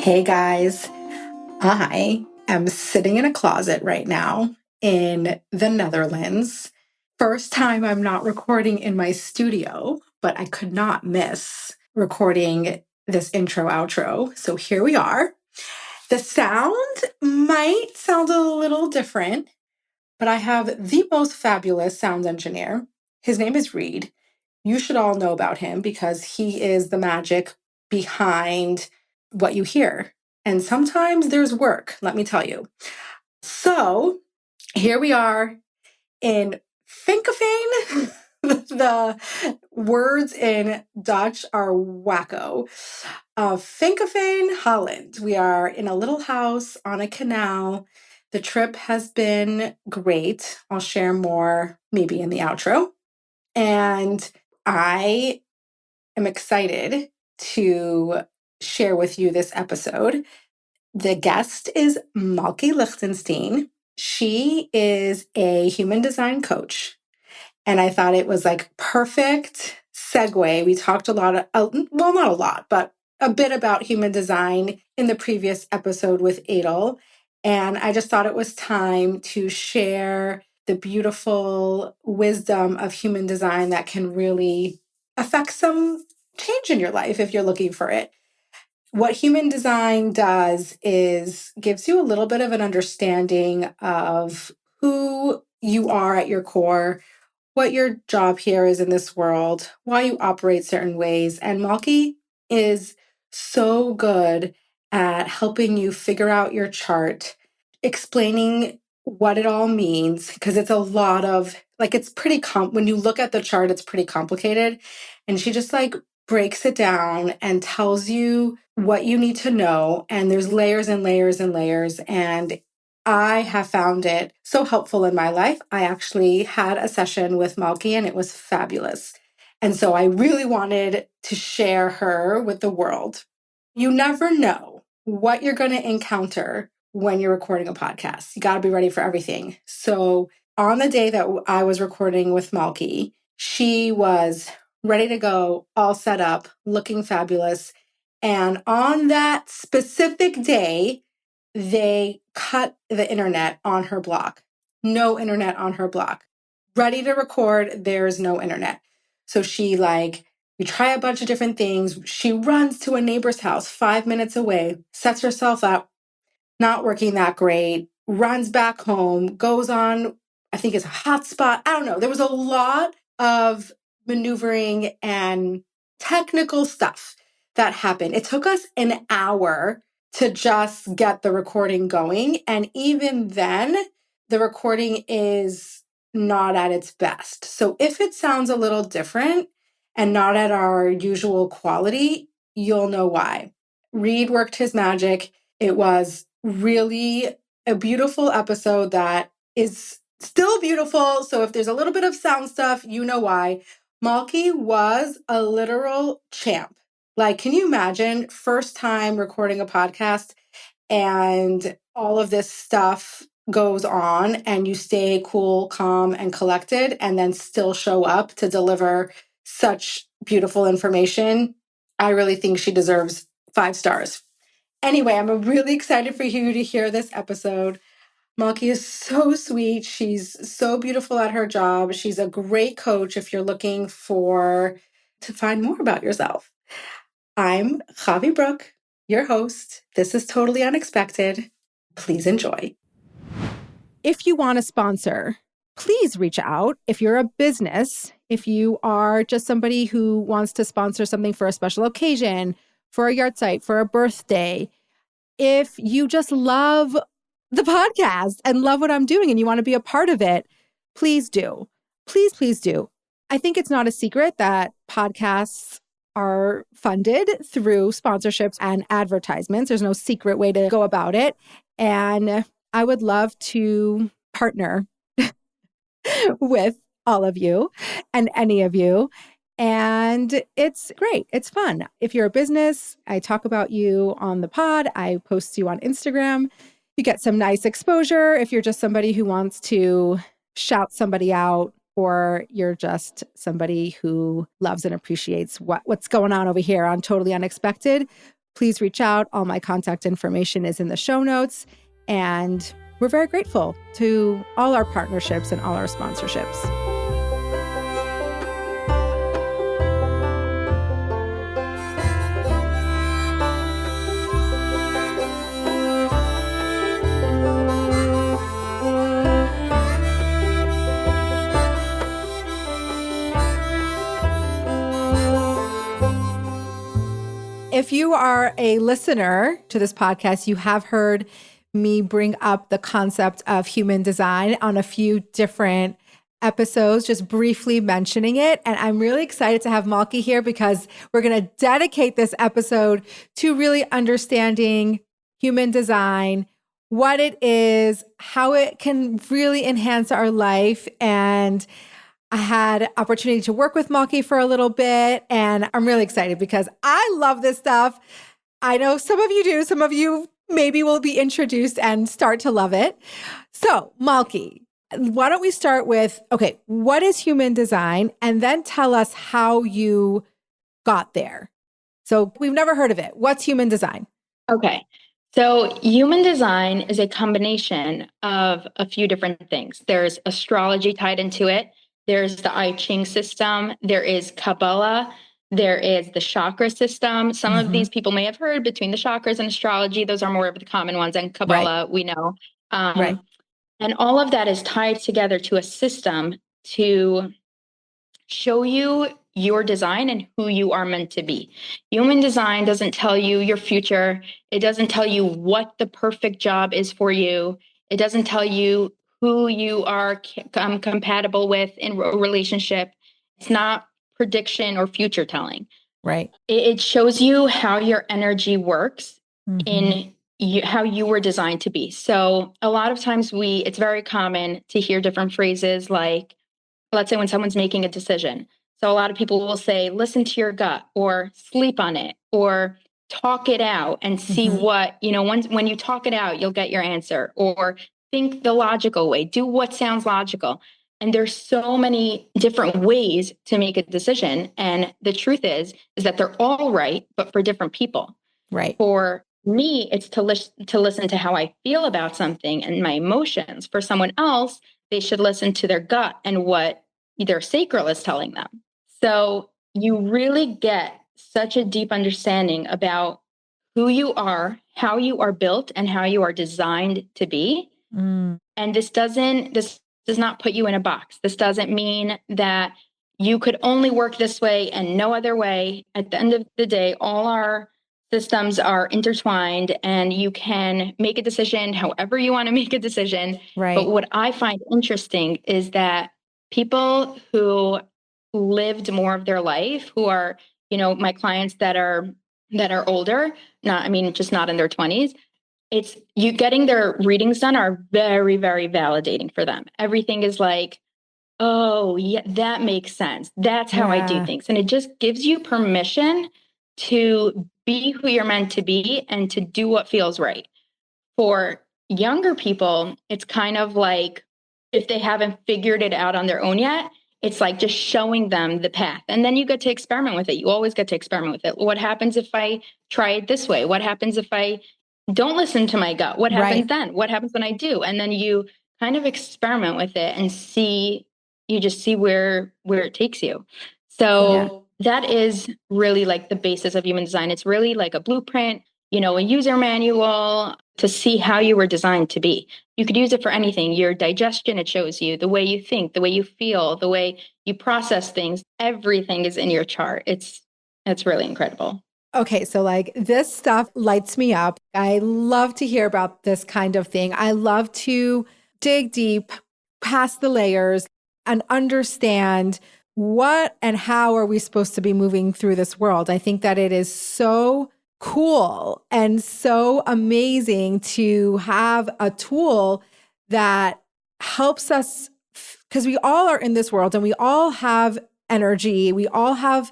Hey guys, I am sitting in a closet right now in the Netherlands. First time I'm not recording in my studio, but I could not miss recording this intro outro. So here we are. The sound might sound a little different, but I have the most fabulous sound engineer. His name is Reed. You should all know about him because he is the magic behind what you hear. And sometimes there's work, let me tell you. So here we are in Finkefeen. The words in Dutch are wacko. Finkefeen, Holland. We are in a little house on a canal. The trip has been great. I'll share more maybe in the outro. And I am excited to share with you this episode. The guest is Malky Lichtenstein. She is a human design coach. And I thought it was like perfect segue. We talked a lot, well, not a lot, but a bit about human design in the previous episode with Adel. And I just thought it was time to share the beautiful wisdom of human design that can really affect some change in your life if you're looking for it. What human design does is gives you a little bit of an understanding of who you are at your core, what your job here is in this world, why you operate certain ways. And Malky is so good at helping you figure out your chart, explaining what it all means, because it's a lot of, like, it's pretty, when you look at the chart, it's pretty complicated. And she just like breaks it down and tells you what you need to know. And there's layers and layers and layers. And I have found it so helpful in my life. I actually had a session with Malky and it was fabulous. And so I really wanted to share her with the world. You never know what you're going to encounter when you're recording a podcast. You got to be ready for everything. So on the day that I was recording with Malky, she was ready to go, all set up, looking fabulous. And on that specific day, they cut the internet on her block. No internet on her block. Ready to record, there's no internet. So we try a bunch of different things. She runs to a neighbor's house 5 minutes away, sets herself up, not working that great, runs back home, goes on, I think it's a hotspot. I don't know. There was a lot of maneuvering and technical stuff that happened. It took us an hour to just get the recording going. And even then, the recording is not at its best. So if it sounds a little different and not at our usual quality, you'll know why. Reed worked his magic. It was really a beautiful episode that is still beautiful. So if there's a little bit of sound stuff, you know why. Malky was a literal champ. Like, can you imagine first time recording a podcast and all of this stuff goes on and you stay cool, calm, and collected and then still show up to deliver such beautiful information? I really think she deserves 5 stars. Anyway, I'm really excited for you to hear this episode. Malky is so sweet. She's so beautiful at her job. She's a great coach if you're looking to find more about yourself. I'm Chavie Brooke, your host. This is Totally Unexpected. Please enjoy. If you want to sponsor, please reach out. If you're a business, if you are just somebody who wants to sponsor something for a special occasion, for a yard site, for a birthday, if you just love the podcast and love what I'm doing and you want to be a part of it, please do. Please, please do. I think it's not a secret that podcasts are funded through sponsorships and advertisements. There's no secret way to go about it. And I would love to partner with all of you and any of you. And it's great. It's fun. If you're a business, I talk about you on the pod. I post you on Instagram. You get some nice exposure. If you're just somebody who wants to shout somebody out, or you're just somebody who loves and appreciates what's going on over here on Totally Unexpected, please reach out. All my contact information is in the show notes. And we're very grateful to all our partnerships and all our sponsorships. If you are a listener to this podcast, you have heard me bring up the concept of human design on a few different episodes, just briefly mentioning it. And I'm really excited to have Malky here because we're going to dedicate this episode to really understanding human design, what it is, how it can really enhance our life. And I had opportunity to work with Malky for a little bit, and I'm really excited because I love this stuff. I know some of you do. Some of you maybe will be introduced and start to love it. So, Malky, why don't we start with, okay, what is human design? And then tell us how you got there. So we've never heard of it. What's human design? Okay. So human design is a combination of a few different things. There's astrology tied into it. There's the I Ching system. There is Kabbalah. There is the chakra system. Some of these people may have heard between the chakras and astrology. Those are more of the common ones. And Kabbalah, we know. Right. And all of that is tied together to a system to show you your design and who you are meant to be. Human design doesn't tell you your future. It doesn't tell you what the perfect job is for you. It doesn't tell you who you are compatible with in a relationship. It's not prediction or future telling. Right. It shows you how your energy works in how you were designed to be. So a lot of times it's very common to hear different phrases like, let's say when someone's making a decision. So a lot of people will say, listen to your gut or sleep on it or talk it out and see what, when you talk it out, you'll get your answer, or think the logical way, do what sounds logical. And there's so many different ways to make a decision. And the truth is that they're all right, but for different people. Right. For me, it's to listen to how I feel about something and my emotions. For someone else, they should listen to their gut and what their sacral is telling them. So you really get such a deep understanding about who you are, how you are built, and how you are designed to be. And this does not put you in a box. This doesn't mean that you could only work this way and no other way. At the end of the day, all our systems are intertwined and you can make a decision however you want to make a decision. Right. But what I find interesting is that people who lived more of their life, who are, my clients that are older, just not in their 20s, it's you getting their readings done are very, very validating for them. Everything is like, oh, yeah, that makes sense. That's how I do things. And it just gives you permission to be who you're meant to be and to do what feels right. For younger people, it's kind of like if they haven't figured it out on their own yet, it's like just showing them the path. And then you get to experiment with it. You always get to experiment with it. What happens if I try it this way? What happens if I don't listen to my gut? What happens then? What happens when I do? And then you kind of experiment with it and you just see where it takes you. So that is really like the basis of human design. It's really like a blueprint, a user manual to see how you were designed to be. You could use it for anything. Your digestion, it shows you the way you think, the way you feel, the way you process things. Everything is in your chart. It's really incredible. Okay, so like this stuff lights me up. I love to hear about this kind of thing. I love to dig deep past the layers and understand what and how are we supposed to be moving through this world. I think that it is so cool and so amazing to have a tool that helps us, because we all are in this world and we all have energy. We all have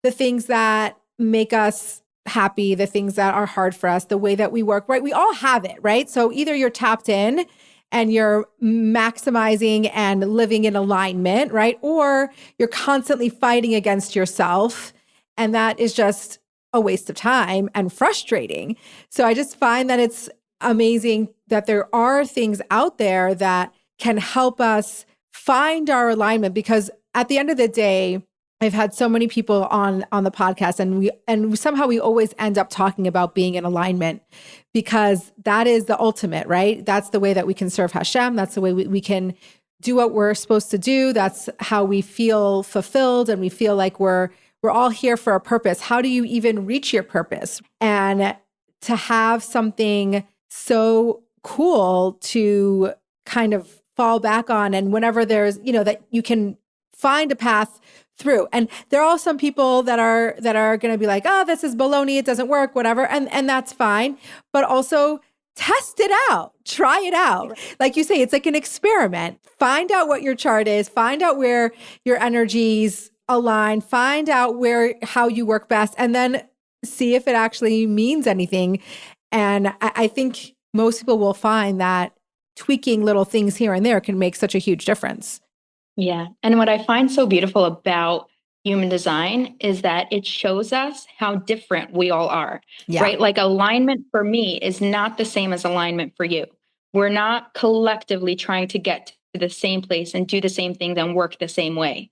the things that make us happy, the things that are hard for us, the way that we work, right? We all have it, right? So either you're tapped in and you're maximizing and living in alignment, right? Or you're constantly fighting against yourself. And that is just a waste of time and frustrating. So I just find that it's amazing that there are things out there that can help us find our alignment, because at the end of the day, I've had so many people on the podcast, and somehow we always end up talking about being in alignment, because that is the ultimate, right? That's the way that we can serve Hashem. That's the way we can do what we're supposed to do. That's how we feel fulfilled, and we feel like we're all here for a purpose. How do you even reach your purpose? And to have something so cool to kind of fall back on, and whenever there's, that you can find a path through. And there are some people that are going to be like, oh, this is baloney, it doesn't work, whatever. And that's fine. But also test it out, try it out. Like you say, it's like an experiment. Find out what your chart is, find out where your energies align, find out how you work best, and then see if it actually means anything. And I think most people will find that tweaking little things here and there can make such a huge difference. Yeah. And what I find so beautiful about human design is that it shows us how different we all are, right? Like alignment for me is not the same as alignment for you. We're not collectively trying to get to the same place and do the same things and work the same way.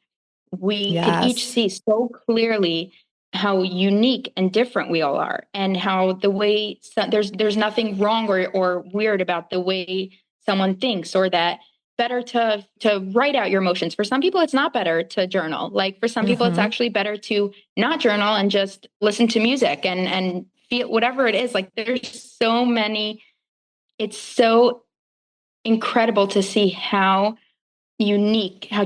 We can each see so clearly how unique and different we all are, and how the way there's nothing wrong or weird about the way someone thinks, or that better to write out your emotions. For some people, it's not better to journal. Like for some people, it's actually better to not journal and just listen to music and feel whatever it is. Like there's so many, it's so incredible to see how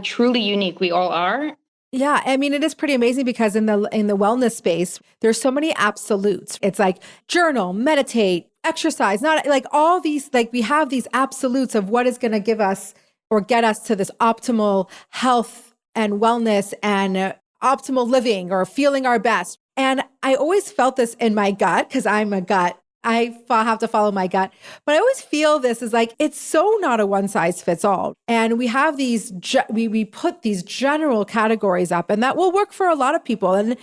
truly unique we all are. Yeah, I mean, it is pretty amazing, because in the wellness space, there's so many absolutes. It's like journal, meditate, exercise, not like all these, like we have these absolutes of what is going to give us or get us to this optimal health and wellness and optimal living or feeling our best. And I always felt this in my gut, because I'm a gut. I have to follow my gut. But I always feel this is like, it's so not a one size fits all. And we have these, we put these general categories up, and that will work for a lot of people. And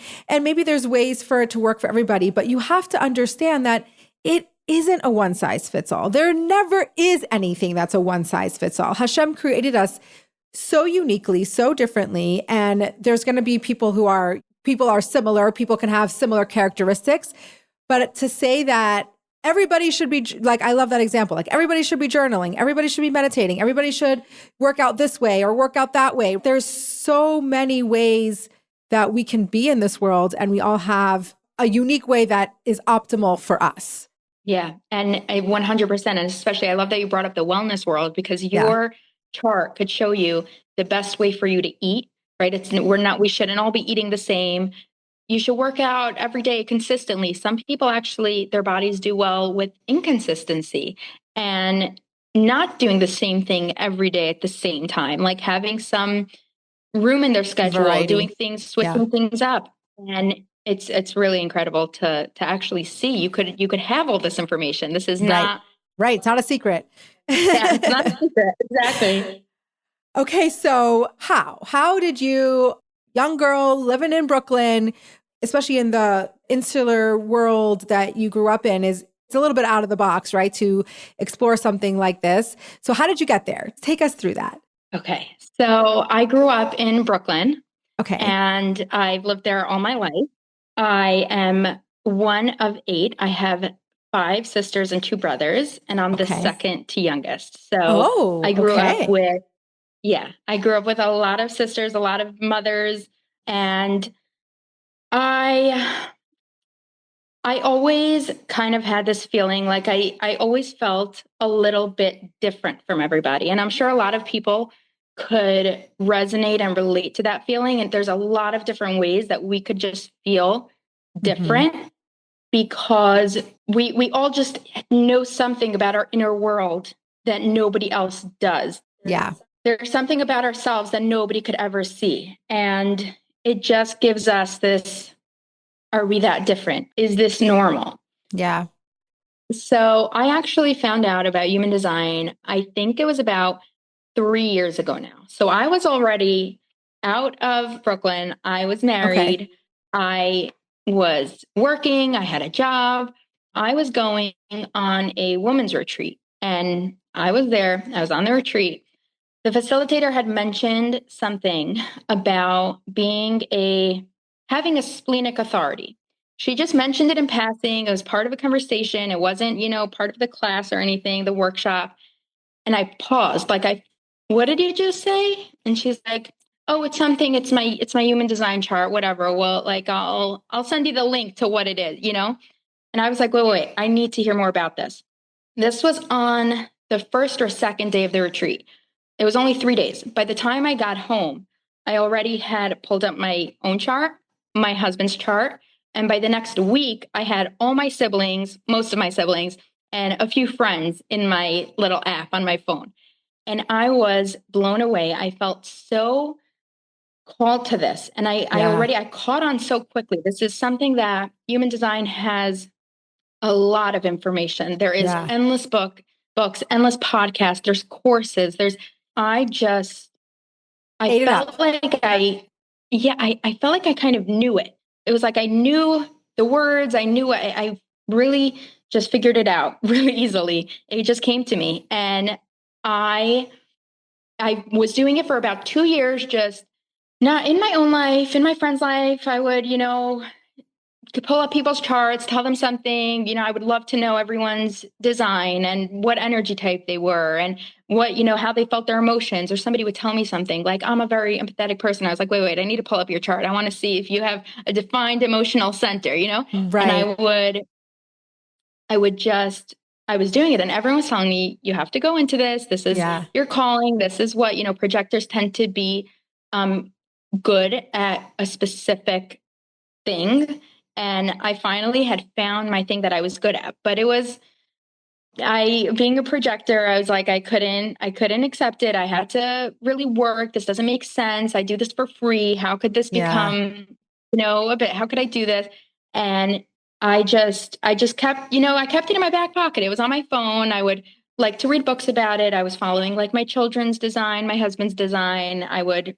maybe there's ways for it to work for everybody, but you have to understand that it isn't a one size fits all. There never is anything that's a one size fits all. Hashem created us so uniquely, so differently. And there's going to be people are similar. People can have similar characteristics. But to say that everybody should be, like, I love that example. Like everybody should be journaling. Everybody should be meditating. Everybody should work out this way or work out that way. There's so many ways that we can be in this world, and we all have a unique way that is optimal for us. Yeah. And 100%. And especially, I love that you brought up the wellness world, because your chart could show you the best way for you to eat, right? We shouldn't all be eating the same. You should work out every day consistently. Some people actually, their bodies do well with inconsistency and not doing the same thing every day at the same time, like having some room in their schedule, doing things, switching things up. And it's really incredible to actually see. You could have all this information. This is not right. It's not a secret. Yeah, it's not a secret. Exactly. Okay, so how did you, young girl living in Brooklyn, especially in the insular world that you grew up in, it's a little bit out of the box, right? To explore something like this. So how did you get there? Take us through that. Okay. So I grew up in Brooklyn. Okay. And I've lived there all my life. I am one of 8. I have 5 sisters and 2 brothers, and I'm the second to youngest. So I grew up with a lot of sisters, a lot of mothers, and I always kind of had this feeling like I always felt a little bit different from everybody. And I'm sure a lot of people could resonate and relate to that feeling. And there's a lot of different ways that we could just feel different, because we all just know something about our inner world that nobody else does. Yeah. There's something about ourselves that nobody could ever see. And it just gives us this, are we that different? Is this normal? Yeah. So I actually found out about human design, I think it was about 3 years ago now. So I was already out of Brooklyn. I was married. I was working. I had a job. I was going on a women's retreat, and I was there. I was on the retreat. The facilitator had mentioned something about having a splenic authority. She just mentioned it in passing. It was part of a conversation. It wasn't, part of the class or anything, the workshop. And I paused, what did you just say? And she's like, oh, it's something, it's my human design chart, whatever. Well, I'll send you the link to what it is. And I was like, wait, I need to hear more about this. This was on the first or second day of the retreat. It was only 3 days. By the time I got home, I already had pulled up my own chart, my husband's chart. And by the next week, I had all my siblings, most of my siblings, and a few friends in my little app on my phone. And I was blown away. I felt so called to this. And I caught on so quickly. This is something that human design has a lot of information. There is endless books, endless podcasts, there's courses, I felt like I felt like I kind of knew it. It was like I knew the words, I really just figured it out really easily. It just came to me. And I was doing it for about 2 years, just not in my own life, in my friend's life. I would, to pull up people's charts, tell them something. I would love to know everyone's design and what energy type they were and what, how they felt their emotions. Or somebody would tell me something like, I'm a very empathetic person. I was like, wait, I need to pull up your chart. I want to see if you have a defined emotional center, Right. And I was doing it, and everyone was telling me, you have to go into this. This is your calling. This is what, projectors tend to be good at a specific thing. And I finally had found my thing that I was good at. But being a projector, I was like, I couldn't accept it. I had to really work. This doesn't make sense. I do this for free. How could this become, a bit, how could I do this? And I just kept, I kept it in my back pocket. It was on my phone. I would like to read books about it. I was following my children's design, my husband's design.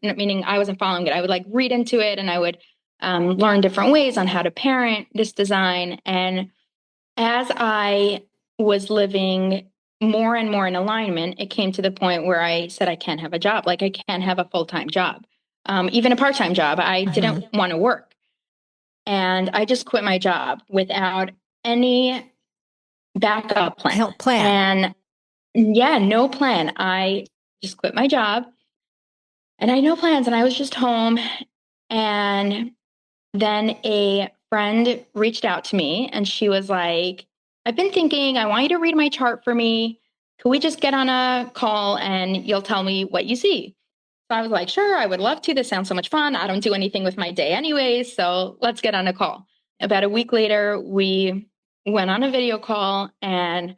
Meaning I wasn't following it. I would read into it, and I would learn different ways on how to parent this design. And as I was living more and more in alignment, it came to the point where I said, I can't have a job. I can't have a full-time job, even a part-time job. I didn't want to work. And I just quit my job without any backup plan. And no plan. I just quit my job, and I had no plans. And I was just home. And then a friend reached out to me, and she was like, I've been thinking, I want you to read my chart for me. Could we just get on a call and you'll tell me what you see? So I was like, sure, I would love to. This sounds so much fun. I don't do anything with my day anyways, so let's get on a call. About a week later, we went on a video call, and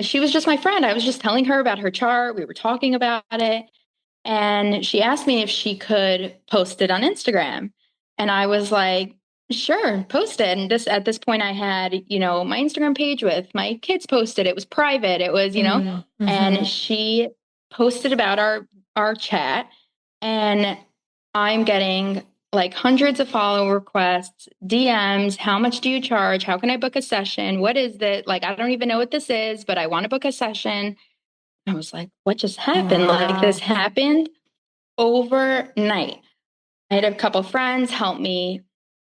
she was just my friend. I was just telling her about her chart. We were talking about it. And she asked me if she could post it on Instagram. And I was like, sure, post it. And at this point I had, my Instagram page with my kids posted. It was private. It was, and she posted about our chat, and I'm getting hundreds of follow requests, DMs. How much do you charge? How can I book a session? What is it? I don't even know what this is, but I want to book a session. I was like, what just happened? Wow. This happened overnight. I had a couple friends help me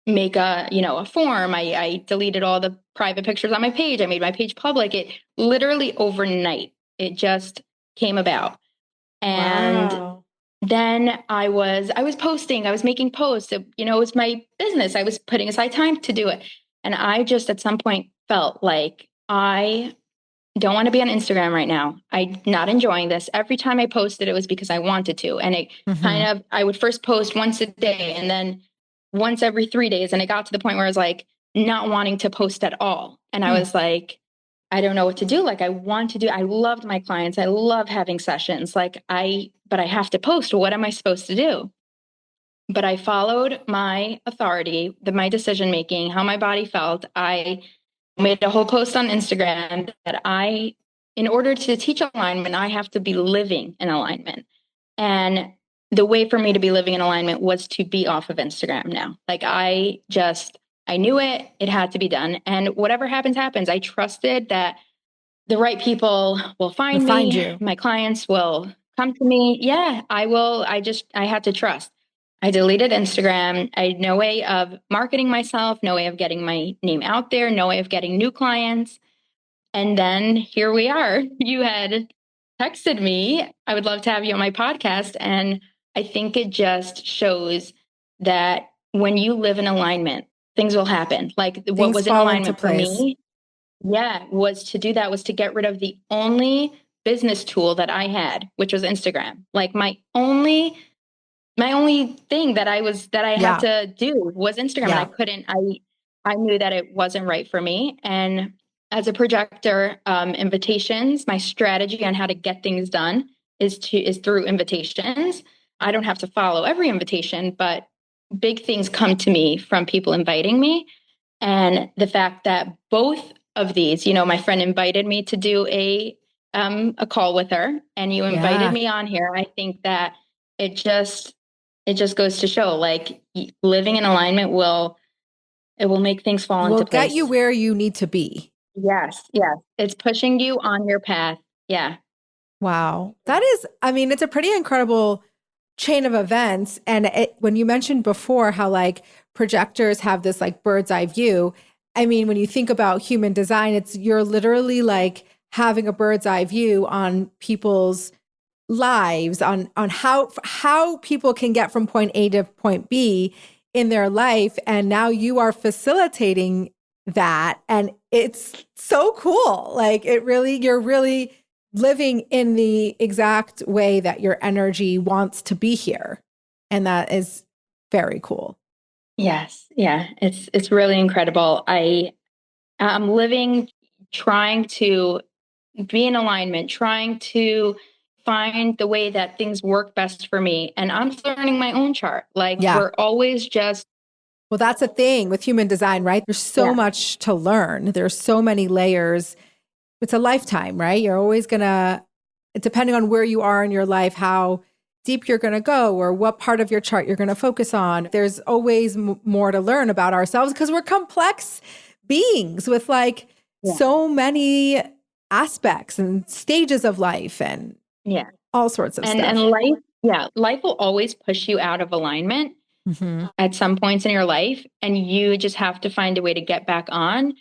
make a form. I deleted all the private pictures on my page. I made my page public. It literally overnight, it just came about. And then I was posting, I was making posts. It was my business. I was putting aside time to do it. And I just at some point felt like I don't want to be on Instagram right now. I'm not enjoying this. Every time I posted, it was because I wanted to. And it I would first post once a day, and then once every 3 days. And it got to the point where I was not wanting to post at all. And I was like, I don't know what to do. I loved my clients. I love having sessions. But I have to post. What am I supposed to do? But I followed my authority, my decision making, how my body felt. I made a whole post on Instagram that in order to teach alignment, I have to be living in alignment. And the way for me to be living in alignment was to be off of Instagram now. I just I knew it. It had to be done. And whatever happens, happens. I trusted that the right people will We'll find find me. you. My clients will come to me. Yeah, I will. I had to trust. I deleted Instagram. I had no way of marketing myself, no way of getting my name out there, no way of getting new clients. And then here we are. You had texted me, I would love to have you on my podcast. And I think it just shows that when you live in alignment, things will happen. Like what Things was in fall into alignment for place. me, yeah, was to do that, was to get rid of the only business tool that I had, which was Instagram. Like my only thing that I had Yeah. to do was Instagram, and Yeah. I knew that it wasn't right for me. And as a projector, invitations, my strategy on how to get things done is through invitations. I don't have to follow every invitation, but big things come to me from people inviting me. And the fact that both of these, my friend invited me to do a call with her, and you invited Yeah. me on here. I think that it just goes to show, like, living in alignment will make things fall Will into get place. you where you need to be. Yes, yes. It's pushing you on your path. Yeah. Wow. That is, I mean, it's a pretty incredible chain of events. And when you mentioned before how like projectors have this like bird's eye view, I mean, when you think about human design, you're literally like having a bird's eye view on people's lives, on how people can get from point A to point B in their life. And now you are facilitating that. And it's so cool. Like you're really living in the exact way that your energy wants to be here. And that is very cool. Yes. Yeah. It's really incredible. I'm living, trying to be in alignment, trying to find the way that things work best for me. And I'm learning my own chart. Like, Yeah. we're always just, Well, that's a thing with human design, right? There's so much to learn. There's so many layers. It's a lifetime, right? You're always going to, depending on where you are in your life, how deep you're going to go or what part of your chart you're going to focus on. There's always more to learn about ourselves because we're complex beings with like so many aspects and stages of life and all sorts of stuff. And life will always push you out of alignment at some points in your life. And you just have to find a way to get back on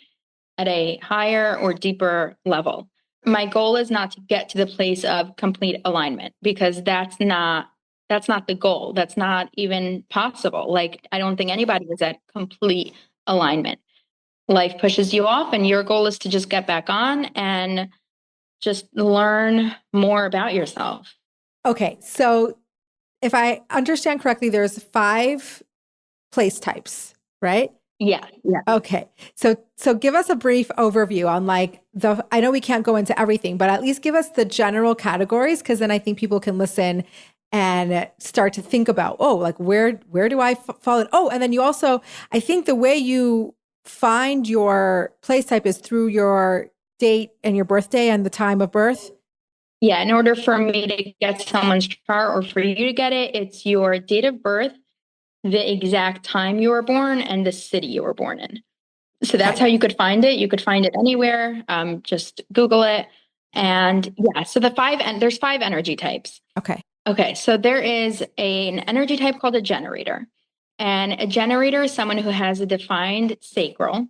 at a higher or deeper level. My goal is not to get to the place of complete alignment, because that's not the goal. That's not even possible. Like, I don't think anybody is at complete alignment. Life pushes you off, and your goal is to just get back on and just learn more about yourself. Okay. So if I understand correctly, there's 5 place types, right? Yeah. Okay. So give us a brief overview on like I know we can't go into everything, but at least give us the general categories, because then I think people can listen and start to think about, oh, like where do I fall in? Oh, and then you also, I think the way you find your place type is through your date and your birthday and the time of birth. Yeah. In order for me to get someone's chart, or for you to get it, it's your date of birth, the exact time you were born, and the city you were born in. So that's how you could find it. You could find it anywhere. Just Google it. And so there's 5 energy types. Okay. So there is an energy type called a generator. And a generator is someone who has a defined sacral,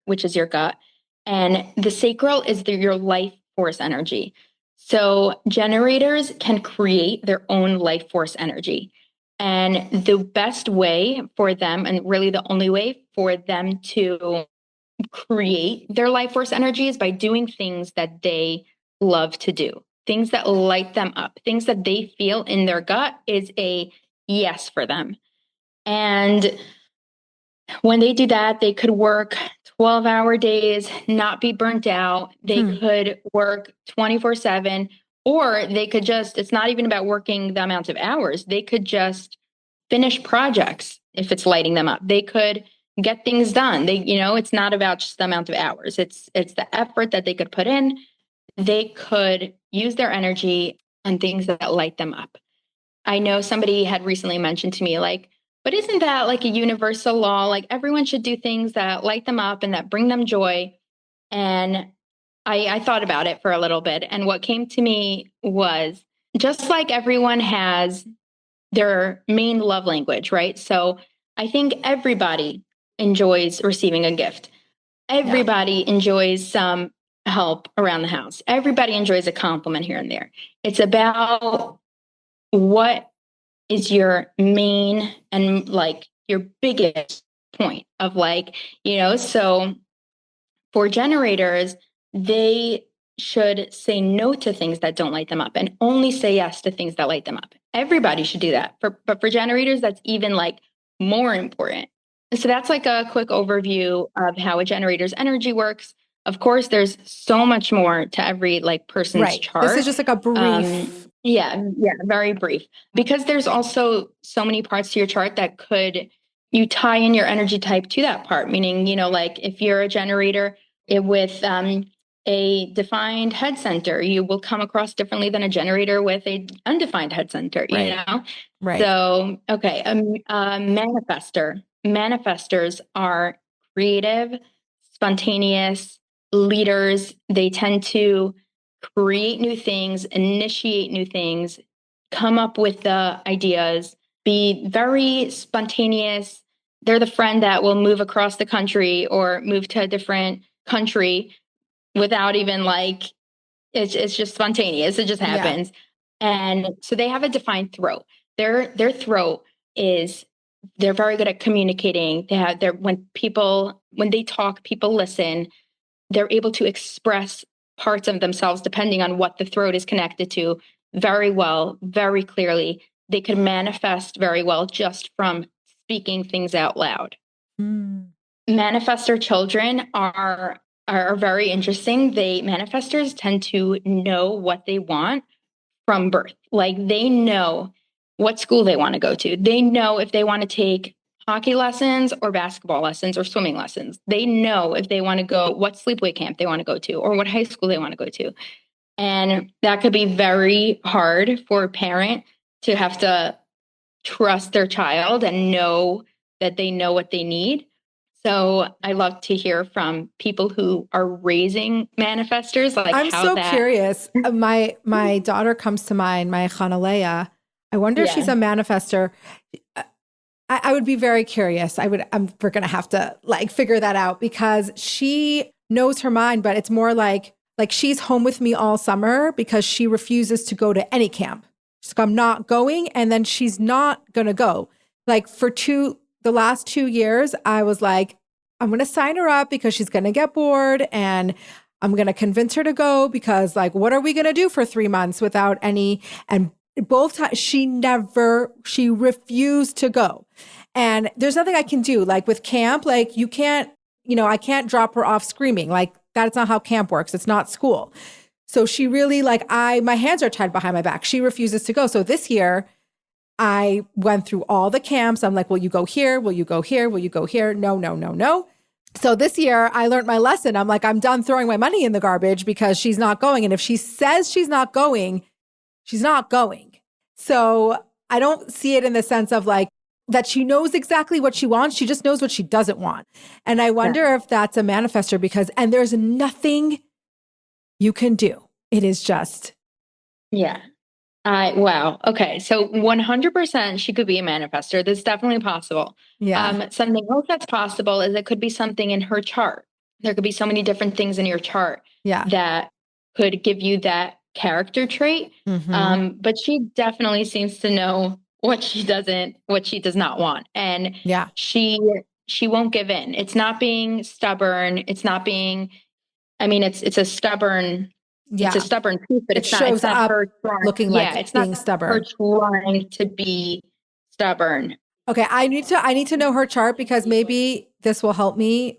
which is your gut. And the sacral is your life force energy. So generators can create their own life force energy. And the best way for them, and really the only way for them to create their life force energy, is by doing things that they love to do, things that light them up, things that they feel in their gut is a yes for them. And when they do that, they could work 12-hour days, not be burnt out. They could work 24/7, or they could just, it's not even about working the amount of hours. They could just finish projects if it's lighting them up. They could get things done. It's not about just the amount of hours. It's the effort that they could put in. They could use their energy on things that light them up. I know somebody had recently mentioned to me, like, but isn't that like a universal law? Like everyone should do things that light them up and that bring them joy. And I thought about it for a little bit. And what came to me was just like everyone has their main love language, right? So I think everybody enjoys receiving a gift. Everybody enjoys some help around the house. Everybody enjoys a compliment here and there. It's about what is your main and like your biggest point of like, so for generators, they should say no to things that don't light them up and only say yes to things that light them up. Everybody should do that. But for generators, that's even like more important. And so that's like a quick overview of how a generator's energy works. Of course, there's so much more to every like person's chart. This is just like a brief. Yeah, very brief. Because there's also so many parts to your chart that you tie in your energy type to that part, meaning, like if you're a generator with a defined head center, you will come across differently than a generator with a undefined head center, you know? Right. So, okay, manifestor. Manifestors are creative, spontaneous leaders. They tend to create new things, initiate new things, come up with the ideas, be very spontaneous. They're the friend that will move across the country or move to a different country without even like, it's just spontaneous. It just happens. And so they have a defined throat. Their throat is, they're very good at communicating. When they talk, people listen. They're able to express parts of themselves depending on what the throat is connected to very well, very clearly. They can manifest very well just from speaking things out loud. Manifestor children are very interesting. Manifestors tend to know what they want from birth. Like they know what school they want to go to. They know if they want to take hockey lessons or basketball lessons or swimming lessons. They know if they want to go, what sleepaway camp they want to go to or what high school they want to go to. And that could be very hard for a parent to have to trust their child and know that they know what they need. So I love to hear from people who are raising manifestors. Like I'm so curious. My daughter comes to mind, my Chanalea. I wonder if she's a manifestor. I would be very curious. We're going to have to like figure that out because she knows her mind, but it's more like she's home with me all summer because she refuses to go to any camp. She's like, I'm not going. And then she's not going to go. Like the last 2 years, I was like, I'm going to sign her up because she's going to get bored and I'm going to convince her to go because like, what are we going to do for 3 months without any, and both times she refused to go. And there's nothing I can do. Like with camp, like you can't, I can't drop her off screaming. Like that's not how camp works. It's not school. So she really my hands are tied behind my back. She refuses to go. So this year I went through all the camps. I'm like, will you go here? Will you go here? Will you go here? No, no, no, no. So this year I learned my lesson. I'm like, I'm done throwing my money in the garbage because she's not going. And if she says she's not going, she's not going. So I don't see it in the sense of like that she knows exactly what she wants. She just knows what she doesn't want. And I wonder if that's a manifestor and there's nothing you can do. It is just. Yeah. Wow. Okay. So 100% she could be a manifestor. That's definitely possible. Yeah. Something else that's possible is it could be something in her chart. There could be so many different things in your chart that could give you that character trait. But she definitely seems to know what she does not want. And she won't give in. It's not being stubborn. It's not being, it's a stubborn, it's a stubborn piece, but it's not her trying, looking like it's being not stubborn. her trying to be stubborn. Okay. I need to know her chart because maybe this will help me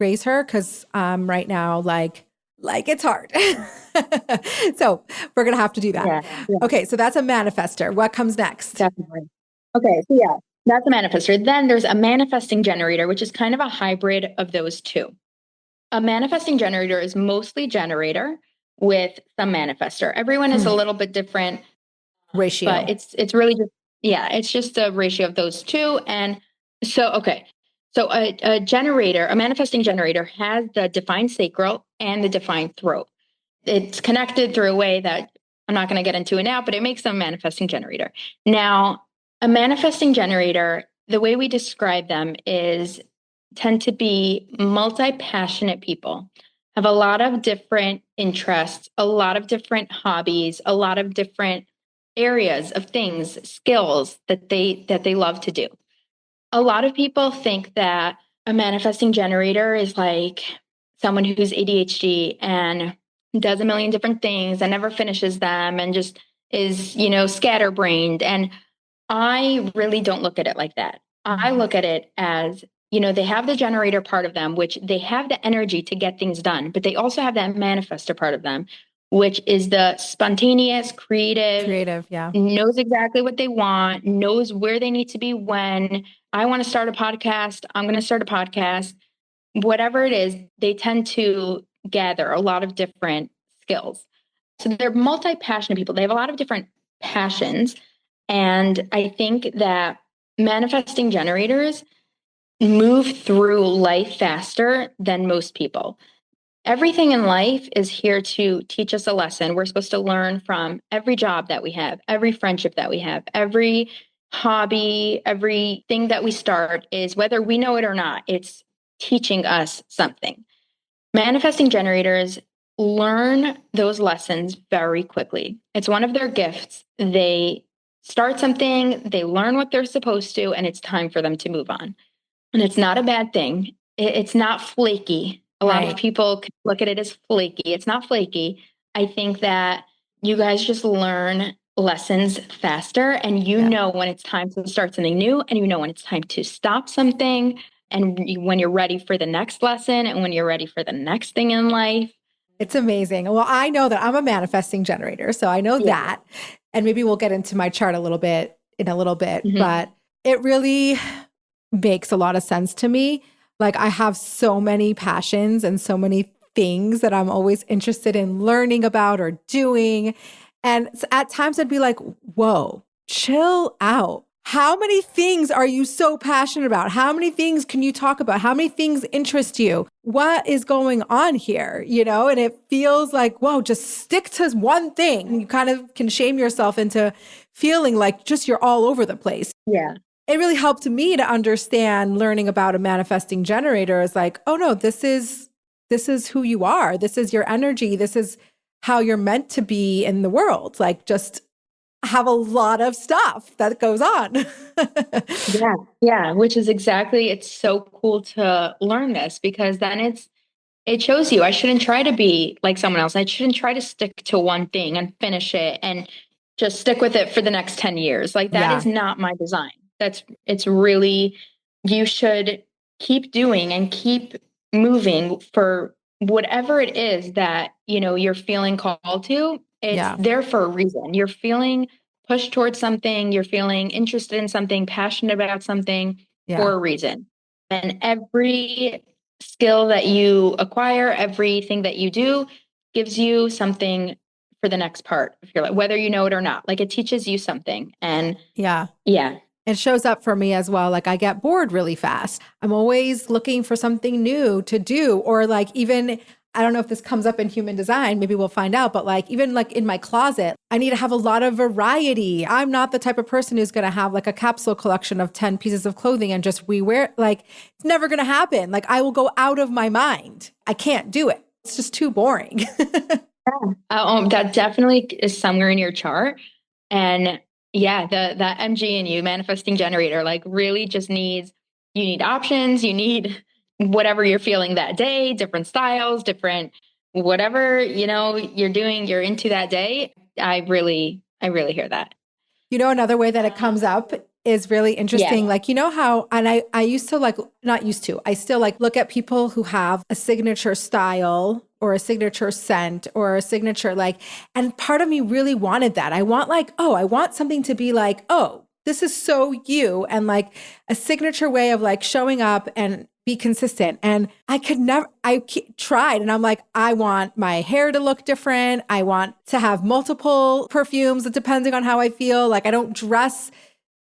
raise her. Cause right now, like it's hard. So we're going to have to do that. Yeah. Okay. So that's a manifestor. What comes next? Definitely. Okay. So that's a manifestor. Then there's a manifesting generator, which is kind of a hybrid of those two. A manifesting generator is mostly generator with some manifestor. Everyone is a little bit different ratio, but it's really just, Yeah, it's just a ratio of those two. And so, okay. So a generator, a manifesting generator has the defined sacral and the defined throat. It's connected through a way that I'm not going to get into it now, but it makes them a manifesting generator. Now, a manifesting generator, the way we describe them is tend to be multi-passionate people, have a lot of different interests, a lot of different hobbies, a lot of different areas of things, skills that they love to do. A lot of people think that a manifesting generator is like someone who's ADHD and does a million different things and never finishes them and just is, scatterbrained. And I really don't look at it like that. I look at it as, they have the generator part of them, which they have the energy to get things done, but they also have that manifestor part of them, which is the spontaneous, Creative, yeah. knows exactly what they want, knows where they need to be when. I want to start a podcast. I'm going to start a podcast. Whatever it is, they tend to gather a lot of different skills. So they're multi-passionate people. They have a lot of different passions. And I think that manifesting generators move through life faster than most people. Everything in life is here to teach us a lesson. We're supposed to learn from every job that we have, every friendship that we have, every hobby, everything that we start is, whether we know it or not, it's teaching us something. Manifesting generators learn those lessons very quickly. It's one of their gifts. They start something, they learn what they're supposed to, and it's time for them to move on. And it's not a bad thing. It's not flaky. A lot of people look at it as flaky. It's not flaky. I think that you guys just learn lessons faster, and know when it's time to start something new, and you know when it's time to stop something, and when you're ready for the next lesson, and when you're ready for the next thing in life. It's amazing. Well, I know that I'm a manifesting generator, so I know that. And maybe we'll get into my chart a little bit, but it really makes a lot of sense to me. Like, I have so many passions and so many things that I'm always interested in learning about or doing. And at times I'd be like, whoa, chill out. How many things are you so passionate about? How many things can you talk about? How many things interest you? What is going on here? And it feels like, whoa, just stick to one thing. You kind of can shame yourself into feeling like just you're all over the place. Yeah. It really helped me to understand, learning about a manifesting generator is like, oh no, this is who you are. This is your energy. This is how you're meant to be in the world. Like, just have a lot of stuff that goes on. Yeah. Which is exactly, it's so cool to learn this, because then it shows you I shouldn't try to be like someone else. I shouldn't try to stick to one thing and finish it and just stick with it for the next 10 years. Like, that is not my design. It's really, you should keep doing and keep moving for whatever it is that, you're feeling called to. It's there for a reason. You're feeling pushed towards something, you're feeling interested in something, passionate about something for a reason. And every skill that you acquire, everything that you do gives you something for the next part of your life, whether you know it or not. Like, it teaches you something. And yeah. It shows up for me as well. Like, I get bored really fast. I'm always looking for something new to do, or like, even, I don't know if this comes up in human design, maybe we'll find out, but like, even like in my closet, I need to have a lot of variety. I'm not the type of person who's going to have like a capsule collection of 10 pieces of clothing and just rewear. Like, it's never going to happen. Like, I will go out of my mind. I can't do it. It's just too boring. That definitely is somewhere in your chart. And yeah, that MG in you, manifesting generator, like, really just you need options, you need whatever you're feeling that day, different styles, different, whatever, you're doing, you're into that day. I really hear that. Another way that it comes up is really interesting. Yeah. Like, how, and I used to like, not used to, I still like look at people who have a signature style or a signature scent or a signature, like, and part of me really wanted that. I want like, oh, I want something to be like, oh, this is so you, and like a signature way of like showing up and be consistent. And I tried, and I'm like, I want my hair to look different. I want to have multiple perfumes depending on how I feel. Like, I don't dress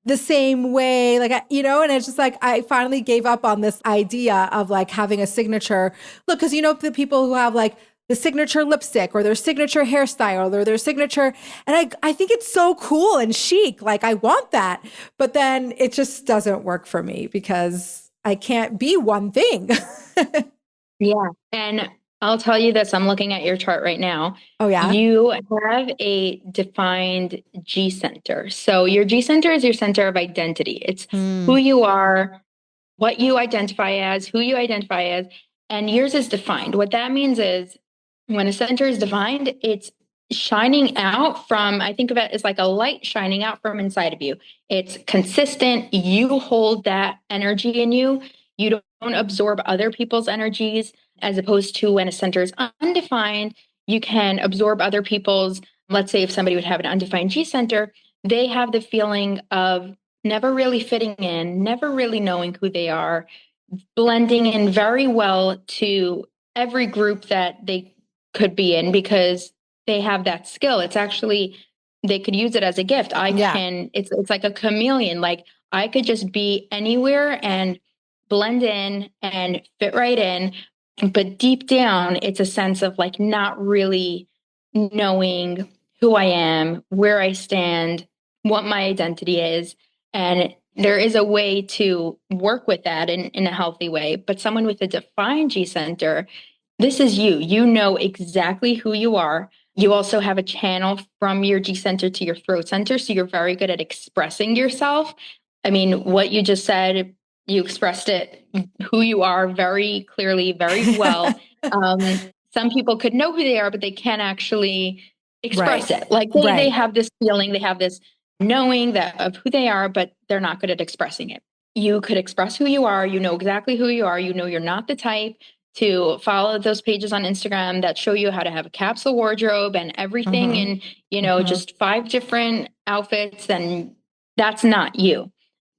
the same way, like, and it's just like, I finally gave up on this idea of like having a signature look. Cause the people who have like the signature lipstick or their signature hairstyle or their signature. And I think it's so cool and chic. Like I want that, but then it just doesn't work for me because I can't be one thing. Yeah. And I'll tell you this, I'm looking at your chart right now. Oh yeah. You have a defined G center. So your G center is your center of identity. It's who you are, what you identify as, who you identify as, and yours is defined. What that means is when a center is defined, it's shining out from, I think of it as like a light shining out from inside of you. It's consistent. You hold that energy in you. You don't absorb other people's energies, as opposed to when a center is undefined, you can absorb other people's. Let's say if somebody would have an undefined G center, they have the feeling of never really fitting in, never really knowing who they are, blending in very well to every group that they could be in because they have that skill. It's actually, they could use it as a gift. It's like a chameleon. Like I could just be anywhere and blend in and fit right in. But deep down, it's a sense of like not really knowing who I am, where I stand, what my identity is. And there is a way to work with that in a healthy way. But someone with a defined G center, this is you. You know exactly who you are. You also have a channel from your G center to your throat center. So you're very good at expressing yourself. I mean, what you just said, you expressed it, who you are very clearly, very well. Some people could know who they are, but they can't actually express it. Like they have this feeling, they have this knowing that of who they are, but they're not good at expressing it. You could express who you are. You know exactly who you are. You know you're not the type to follow those pages on Instagram that show you how to have a capsule wardrobe and everything in, just 5 different outfits. And that's not you.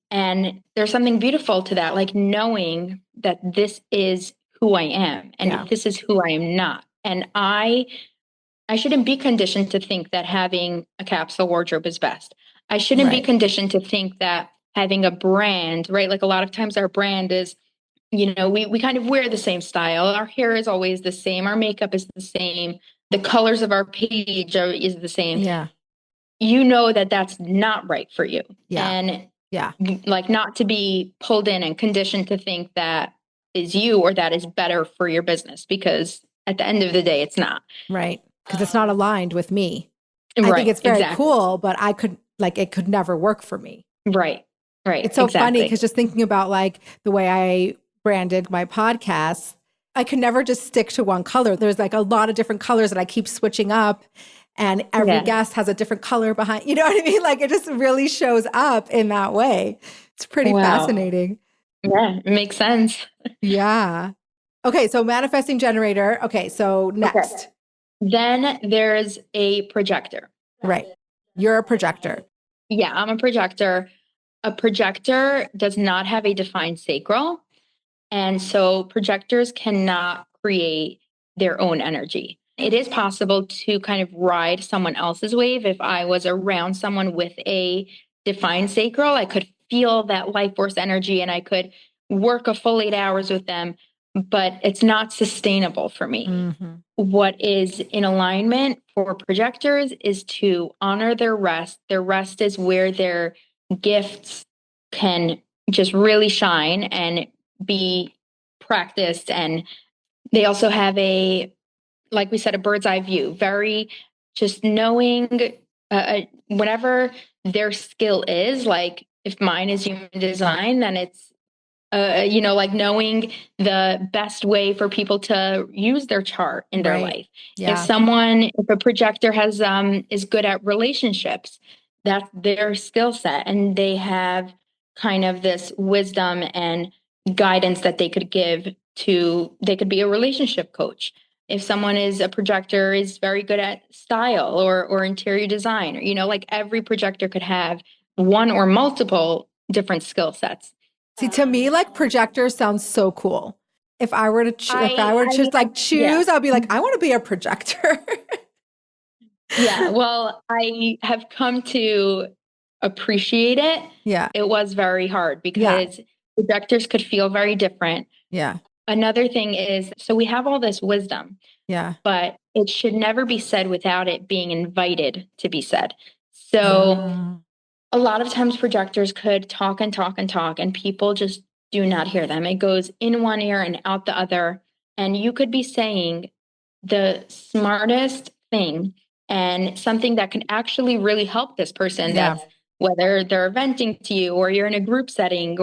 And there's something beautiful to that, like knowing that this is who I am and this is who I am not. And I shouldn't be conditioned to think that having a capsule wardrobe is best. I shouldn't be conditioned to think that having a brand, right? Like a lot of times our brand is, we kind of wear the same style. Our hair is always the same. Our makeup is the same. The colors of our page is the same. Yeah. You know that that's not right for you. Yeah. And like not to be pulled in and conditioned to think that is you or that is better for your business, because at the end of the day, it's not. Right. Because it's not aligned with me. Right, I think it's very cool, but it could never work for me. Right. It's so funny because just thinking about like the way I branded my podcast, I could never just stick to one color. There's like a lot of different colors that I keep switching up, and every guest has a different color behind, you know what I mean? Like it just really shows up in that way. It's pretty fascinating. Yeah, it makes sense. Yeah. Okay. So manifesting generator. Okay. So next. Okay. Then there's a projector. Right. You're a projector. Yeah, I'm a projector. A projector does not have a defined sacral. And so projectors cannot create their own energy. It is possible to kind of ride someone else's wave. If I was around someone with a defined sacral, I could feel that life force energy and I could work a full 8 hours with them, but it's not sustainable for me. Mm-hmm. What is in alignment for projectors is to honor their rest. Their rest is where their gifts can just really shine and be practiced. And they also have like we said, a bird's eye view, very just knowing whatever their skill is. Like if mine is human design, then it's like knowing the best way for people to use their chart in their life. Yeah. If a projector has is good at relationships, that's their skill set, and they have kind of this wisdom and guidance that they could give to. They could be a relationship coach. If someone is a projector is very good at style or interior design, or like every projector could have one or multiple different skill sets. See, to me, like projectors sounds so cool. If I were to choose, I'll be like, I want to be a projector. Yeah. Well, I have come to appreciate it, Yeah. it was very hard because projectors could feel very different. Yeah. Another thing is, so we have all this wisdom, Yeah. but it should never be said without it being invited to be said. So a lot of times projectors could talk and talk and talk, and people just do not hear them. It goes in one ear and out the other. And you could be saying the smartest thing and something that can actually really help this person. That's whether they're venting to you or you're in a group setting,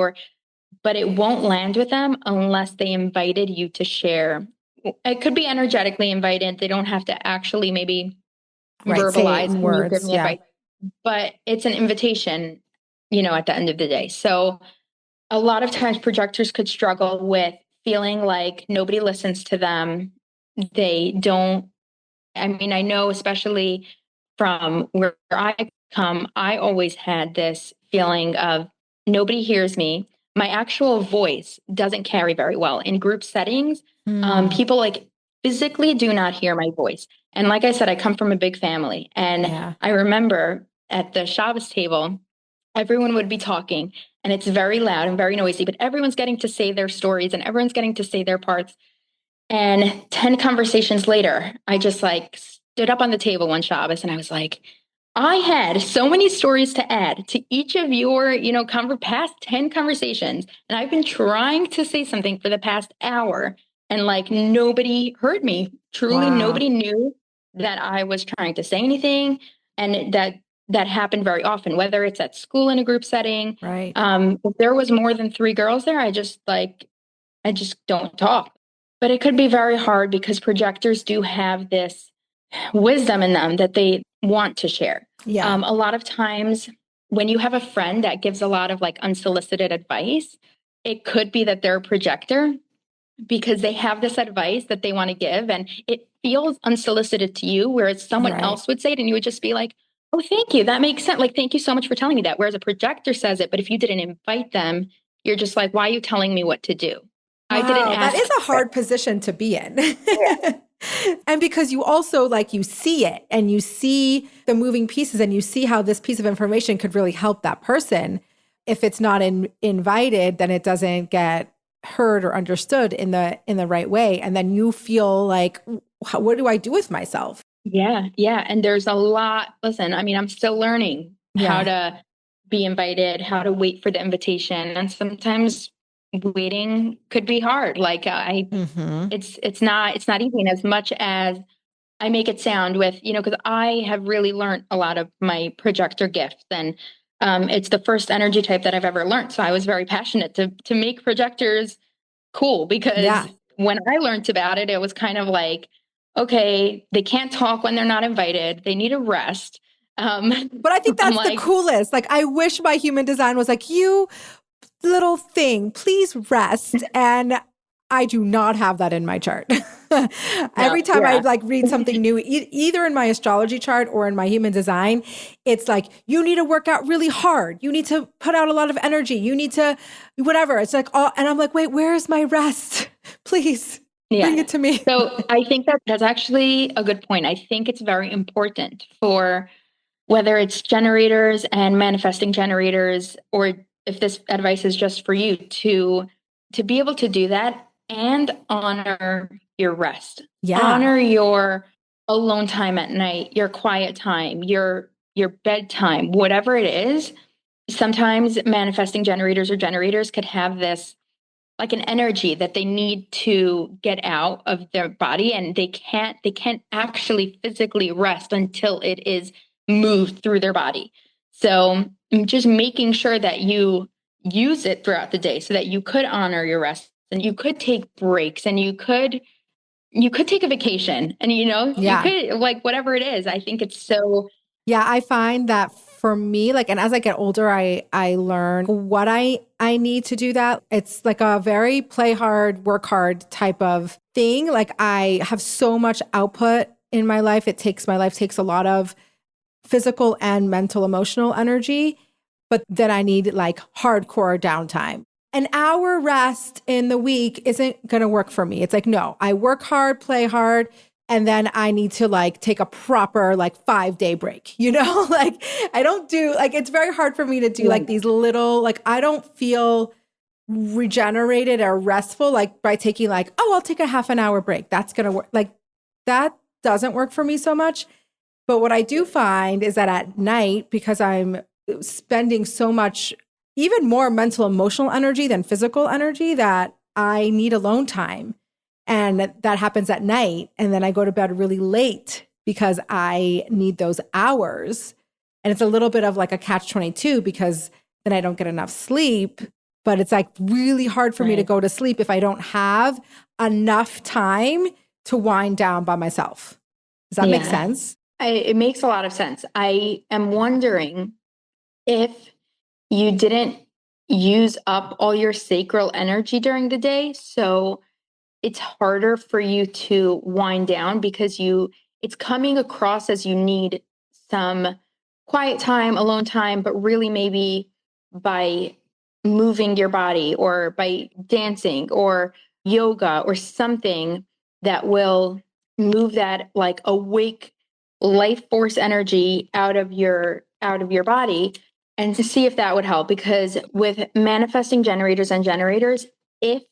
but it won't land with them unless they invited you to share. It could be energetically invited. They don't have to actually maybe verbalize in and you give words. me advice, but it's an invitation, at the end of the day. So a lot of times projectors could struggle with feeling like nobody listens to them. They don't, I know, especially from where I come, I always had this feeling of nobody hears me. My actual voice doesn't carry very well in group settings. People like physically do not hear my voice. And like I said, I come from a big family. And I remember at the Shabbos table, everyone would be talking and it's very loud and very noisy, but everyone's getting to say their stories and everyone's getting to say their parts. And 10 conversations later, I just like stood up on the table one Shabbos and I was like, I had so many stories to add to each of your, past 10 conversations. And I've been trying to say something for the past hour and like nobody heard me. Truly, nobody knew that I was trying to say anything. And that happened very often, whether it's at school in a group setting. Right. If there was more than 3 girls there, I just don't talk. But it could be very hard because projectors do have this wisdom in them that they want to share. Yeah. A lot of times when you have a friend that gives a lot of like unsolicited advice, it could be that they're a projector because they have this advice that they want to give and it feels unsolicited to you, whereas someone else would say it and you would just be like, oh, thank you. That makes sense. Like, thank you so much for telling me that. Whereas a projector says it, but if you didn't invite them, you're just like, why are you telling me what to do? I didn't ask. That is a hard position to be in. And because you also you see it and you see the moving pieces and you see how this piece of information could really help that person. If it's not invited, then it doesn't get heard or understood in the right way. And then you feel like, what do I do with myself? Yeah. Yeah. And there's a lot. Listen, I'm still learning how to be invited, how to wait for the invitation. And sometimes waiting could be hard. It's not easy. And as much as I make it sound with, because I have really learned a lot of my projector gifts and it's the first energy type that I've ever learned. So I was very passionate to make projectors cool because when I learned about it, it was kind of like, okay, they can't talk when they're not invited. They need a rest. But I think that's the coolest. I wish my human design was like, you little thing, please rest. And I do not have that in my chart. Every time I read something new, either in my astrology chart or in my human design, it's like, you need to work out really hard. You need to put out a lot of energy. You need to whatever. It's like, and I'm like, wait, where is my rest? Please bring it to me. So I think that's actually a good point. I think it's very important for whether it's generators and manifesting generators, or if this advice is just for you to be able to do that and honor your rest. Honor your alone time at night, your quiet time, your bedtime, whatever it is. Sometimes manifesting generators or generators could have this like an energy that they need to get out of their body, and they can't actually physically rest until it is moved through their body. So just making sure that you use it throughout the day so that you could honor your rest and you could take breaks and you could take a vacation and you could whatever it is. I think it's so. Yeah, I find that for me, and as I get older, I learn what I need to do that. It's like a very play hard, work hard type of thing. I have so much output in my life. My life takes a lot of physical and mental, emotional energy, but then I need hardcore downtime. An hour rest in the week isn't going to work for me. It's like, no, I work hard, play hard, And then I need to like take a proper like 5-day break, you know? Like I don't do like, it's very hard for me to do like these little, like I don't feel regenerated or restful like by taking like, oh, I'll take a half an hour break. That's going to work. Like that doesn't work for me so much. But what I do find is that at night, because I'm spending so much, even more mental, emotional energy than physical energy, that I need alone time. And that happens at night. And then I go to bed really late because I need those hours. And it's a little bit of like a catch-22 because then I don't get enough sleep. But it's like really hard for me to go to sleep if I don't have enough time to wind down by myself. Does that make sense? It makes a lot of sense. I am wondering if you didn't use up all your sacral energy during the day. So it's harder for you to wind down because it's coming across as you need some quiet time, alone time, but really maybe by moving your body or by dancing or yoga or something that will move that like awake life force energy out of your body, and to see if that would help. Because with manifesting generators and generators, if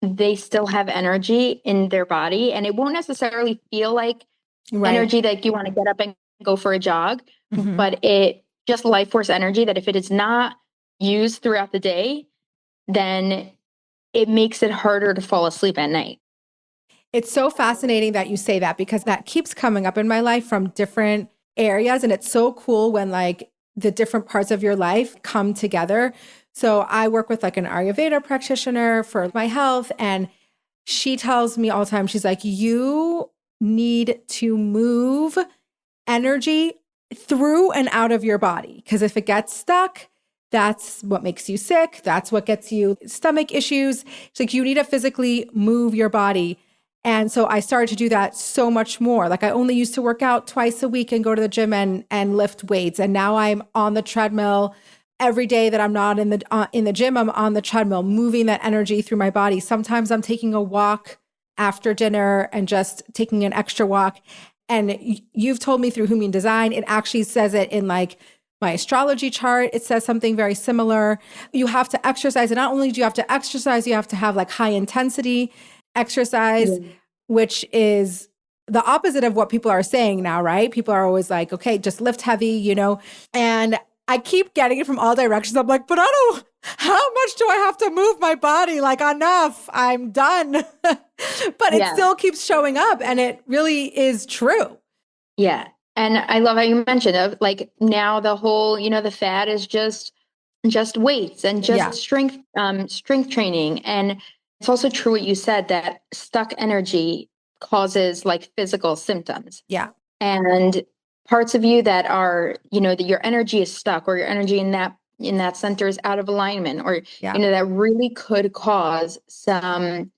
they still have energy in their body, and it won't necessarily feel like energy like you want to get up and go for a jog, but it just life force energy that if it is not used throughout the day, then it makes it harder to fall asleep at night. It's so fascinating that you say that because that keeps coming up in my life from different areas. And it's so cool when like the different parts of your life come together. So I work with like an Ayurveda practitioner for my health. And she tells me all the time, she's like, you need to move energy through and out of your body. Because if it gets stuck, that's what makes you sick. That's what gets you stomach issues. It's like you need to physically move your body. And so I started to do that so much more. Like I only used to work out twice a week and go to the gym and lift weights. And now I'm on the treadmill every day that I'm not in the gym. I'm on the treadmill, moving that energy through my body. Sometimes I'm taking a walk after dinner and just taking an extra walk. And you've told me through Human Design, it actually says it in like my astrology chart. It says something very similar. You have to exercise. And not only do you have to exercise, you have to have like high intensity exercise, which is the opposite of what people are saying now, right? People are always like, okay, just lift heavy, you know? And I keep getting it from all directions. I'm like, but how much do I have to move my body? Like enough, I'm done. But it still keeps showing up and it really is true. Yeah. And I love how you mentioned of like now the whole, the fad is just weights and just strength training. And it's also true what you said, that stuck energy causes like physical symptoms. Yeah. And parts of you that are, that your energy is stuck, or your energy in that center is out of alignment, or, that really could cause some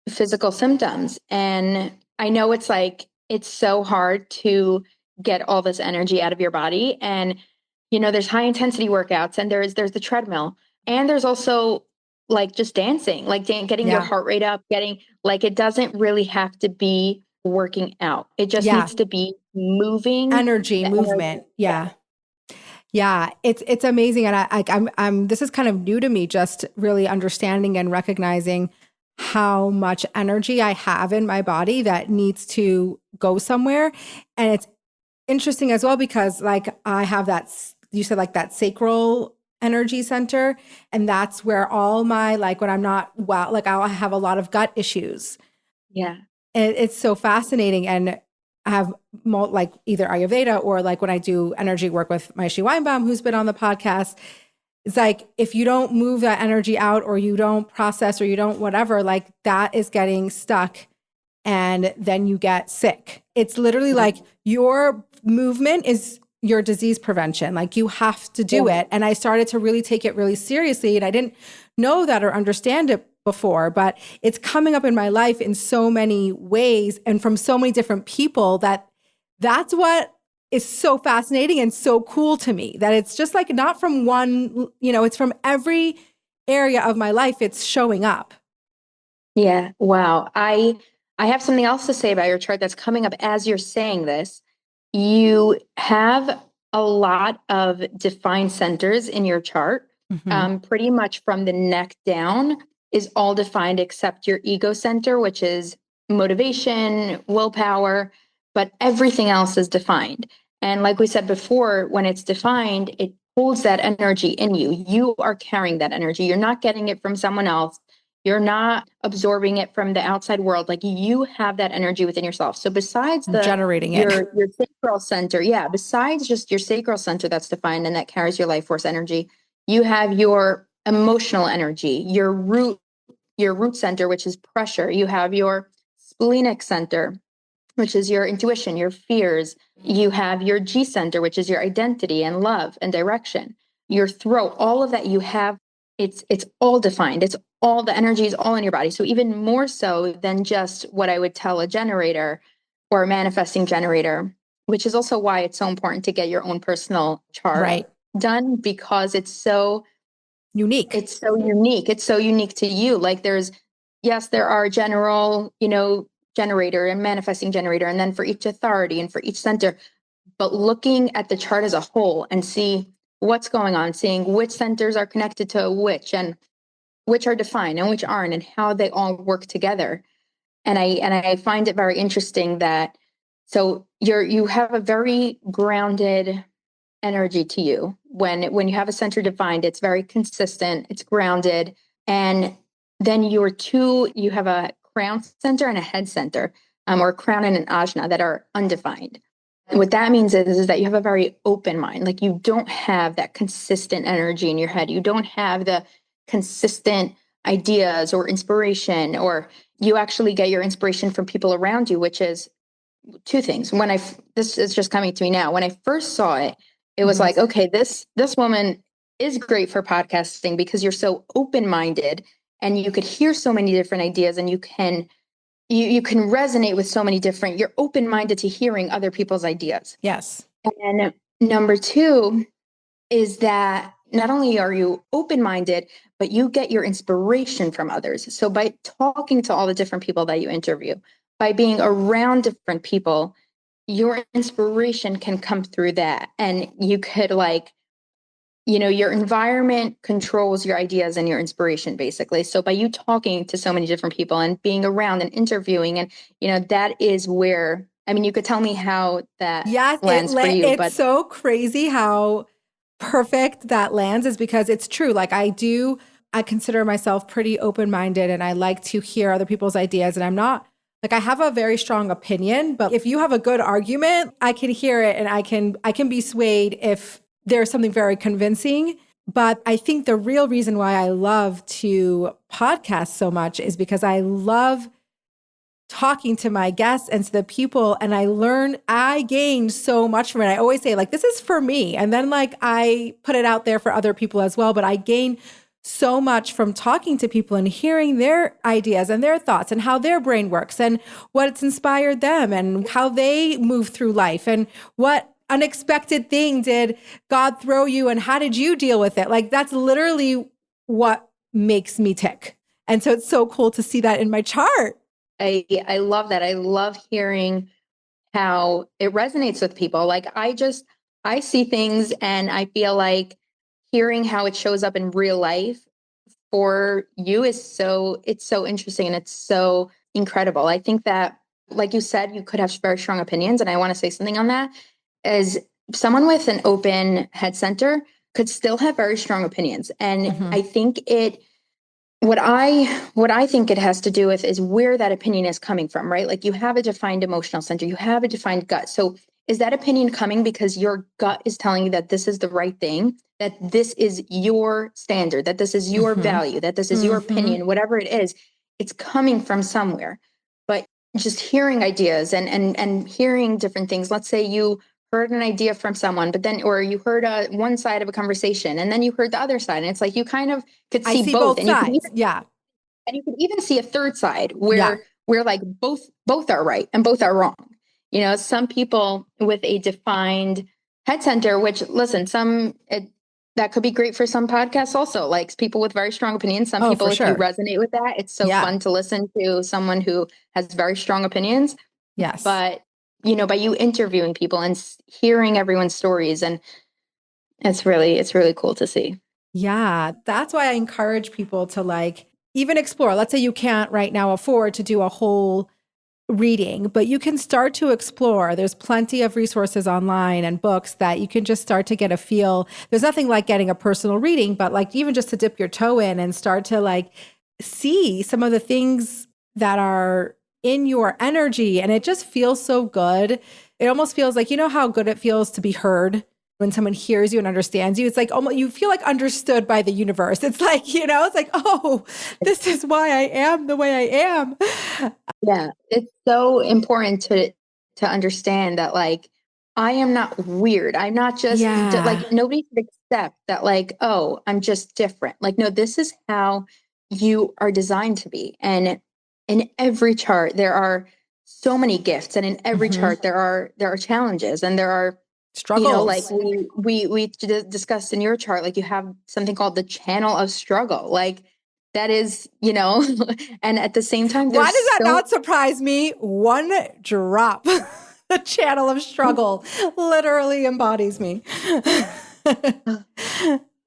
physical symptoms. And I know it's like, it's so hard to get all this energy out of your body. And, there's high intensity workouts, and there's the treadmill, and there's also like just dancing, like getting your heart rate up, getting like, it doesn't really have to be working out. It just needs to be moving movement. Yeah. Yeah. It's amazing. And I'm this is kind of new to me, just really understanding and recognizing how much energy I have in my body that needs to go somewhere. And it's interesting as well, because like I have that, you said like that sacral energy center. And that's where all my, like when I'm not well, like I'll have a lot of gut issues. Yeah. And it's so fascinating. And I have like either Ayurveda or like when I do energy work with Myshi Weinbaum, who's been on the podcast, it's like, if you don't move that energy out, or you don't process, or you don't whatever, like that is getting stuck, and then you get sick. It's literally like your movement is your disease prevention. Like you have to do it. And I started to really take it really seriously. And I didn't know that or understand it before, but it's coming up in my life in so many ways and from so many different people that's what is so fascinating and so cool to me, that it's just like not from one, it's from every area of my life. It's showing up. Yeah. Wow. I I have something else to say about your chart that's coming up as you're saying this. You have a lot of defined centers in your chart. Pretty much from the neck down is all defined except your ego center, which is motivation, willpower, but everything else is defined. And like we said before, when it's defined, it holds that energy in you. You are carrying that energy. You're not getting it from someone else. You're not absorbing it from the outside world. Like you have that energy within yourself. So besides generating it. Your sacral center, besides just your sacral center that's defined and that carries your life force energy, you have your emotional energy, your root center, which is pressure. You have your splenic center, which is your intuition, your fears. You have your G center, which is your identity and love and direction. Your throat, all of that you have, it's all defined. It's all the energy is all in your body. So even more so than just what I would tell a generator or a manifesting generator, which is also why it's so important to get your own personal chart done, because it's so unique. It's so unique. It's so unique to you. Like there are general, generator and manifesting generator, and then for each authority and for each center, but looking at the chart as a whole and see what's going on, seeing which centers are connected to which and which are defined and which aren't, and how they all work together. And I find it very interesting that so you have a very grounded energy to you. When you have a center defined, it's very consistent, it's grounded. And then you have a crown center and a head center, or a crown and an ajna that are undefined. And what that means is that you have a very open mind. Like you don't have that consistent energy in your head. You don't have the consistent ideas or inspiration, or you actually get your inspiration from people around you, which is two things. This is just coming to me now. When I first saw it, it was like, okay, this woman is great for podcasting because you're so open-minded and you could hear so many different ideas, and you can resonate with so many different, you're open-minded to hearing other people's ideas. Yes. And number two is that not only are you open-minded, but you get your inspiration from others. So by talking to all the different people that you interview, by being around different people, your inspiration can come through that. And you could your environment controls your ideas and your inspiration, basically. So by you talking to so many different people and being around and interviewing, and that is where, you could tell me how that lands for you. It's so crazy how perfect that lands, is because it's true. Like I consider myself pretty open-minded, and I like to hear other people's ideas, and I'm not like, I have a very strong opinion, but if you have a good argument, I can hear it, and I can be swayed if there's something very convincing. But I think the real reason why I love to podcast so much is because I love talking to my guests and to the people, and I gain so much from it. I always say, like, this is for me. And then I put it out there for other people as well. But I gain so much from talking to people and hearing their ideas and their thoughts and how their brain works and what's inspired them and how they move through life and what unexpected thing did God throw you and how did you deal with it? Like, that's literally what makes me tick. And so it's so cool to see that in my chart. I love that. I love hearing how it resonates with people. Like I see things and I feel like hearing how it shows up in real life for you it's so interesting and it's so incredible. I think that, like you said, you could have very strong opinions. And I want to say something on that. As someone with an open head center could still have very strong opinions. And I think what I think it has to do with is where that opinion is coming from, right? Like you have a defined emotional center, you have a defined gut. So is that opinion coming because your gut is telling you that this is the right thing, that this is your standard, that this is your value, that this is your opinion, whatever it is, it's coming from somewhere. But just hearing ideas and hearing different things. Let's say you heard an idea from someone, but then, or you heard one side of a conversation and then you heard the other side. And it's like, you kind of could see both. And sides. And you could even see a third side where like both are right and both are wrong. Some people with a defined head center, which listen, that could be great for some podcasts also, like people with very strong opinions. Some Oh, people, for if you sure. resonate with that, it's so fun to listen to someone who has very strong opinions. Yes. But, by you interviewing people and hearing everyone's stories, and it's really cool to see. Yeah. That's why I encourage people to like even explore. Let's say you can't right now afford to do a whole reading, but you can start to explore. There's plenty of resources online and books that you can just start to get a feel. There's nothing like getting a personal reading, but like even just to dip your toe in and start to like see some of the things that are in your energy. And it just feels so good. It almost feels like, you know how good it feels to be heard when someone hears you and understands you. It's like almost you feel like understood by the universe. It's like, it's like, oh, this is why I am the way I am. Yeah, it's so important to understand that, like, I am not weird. I'm not just like, nobody should accept that, like, oh, I'm just different. Like, no, this is how you are designed to be. And in every chart, there are so many gifts, and in every chart, there are challenges, and there are struggles. like we discussed in your chart, like you have something called the channel of struggle, like that is, and at the same time, why does that not surprise me? One drop. The channel of struggle literally embodies me.